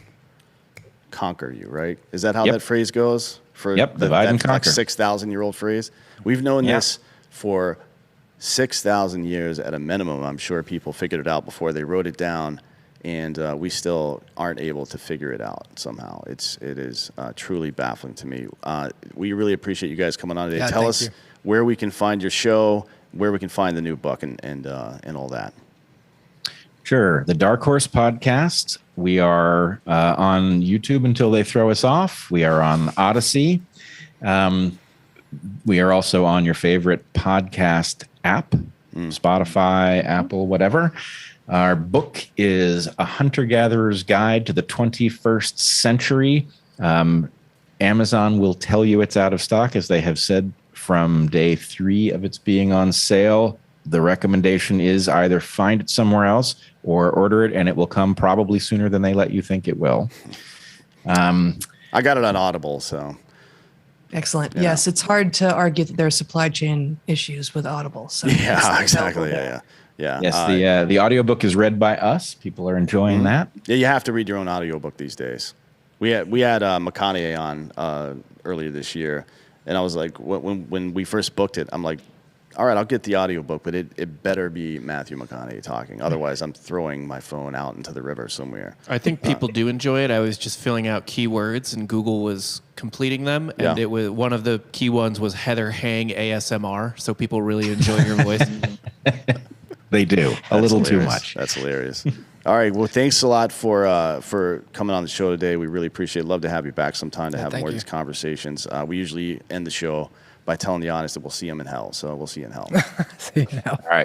conquer you, right? Is that how that phrase goes? Divide and conquer. 6,000-year-old phrase. We've known this for 6,000 years at a minimum. I'm sure people figured it out before they wrote it down, and we still aren't able to figure it out somehow. It is truly baffling to me. We really appreciate you guys coming on today. Tell us where we can find your show, where we can find the new book, and all that. Sure. The Dark Horse Podcast. We are on YouTube until they throw us off. We are on Odyssey. We are also on your favorite podcast app, Spotify, Apple, whatever. Our book is A Hunter-Gatherer's Guide to the 21st Century. Amazon will tell you it's out of stock, as they have said from day 3 of its being on sale. The recommendation is either find it somewhere else or order it, and it will come probably sooner than they let you think it will. I got it on Audible, so. Excellent. Yes, it's hard to argue that there are supply chain issues with Audible. So exactly. Yeah. Yes, the audiobook is read by us. People are enjoying that. Yeah, you have to read your own audiobook these days. We had McConaughey on earlier this year, and I was like, when we first booked it, I'm like, all right, I'll get the audiobook, but it better be Matthew McConaughey talking. Otherwise, I'm throwing my phone out into the river somewhere. I think people do enjoy it. I was just filling out keywords, and Google was completing them. And it was one of the key ones was Heather Hang ASMR. So people really enjoy your voice. They do. A little too much. That's hilarious. All right. Well, thanks a lot for coming on the show today. We really appreciate it. Love to have you back sometime to have more of these conversations. We usually end the show by telling the audience that we'll see them in hell. So we'll see you in hell. See you in hell. All right.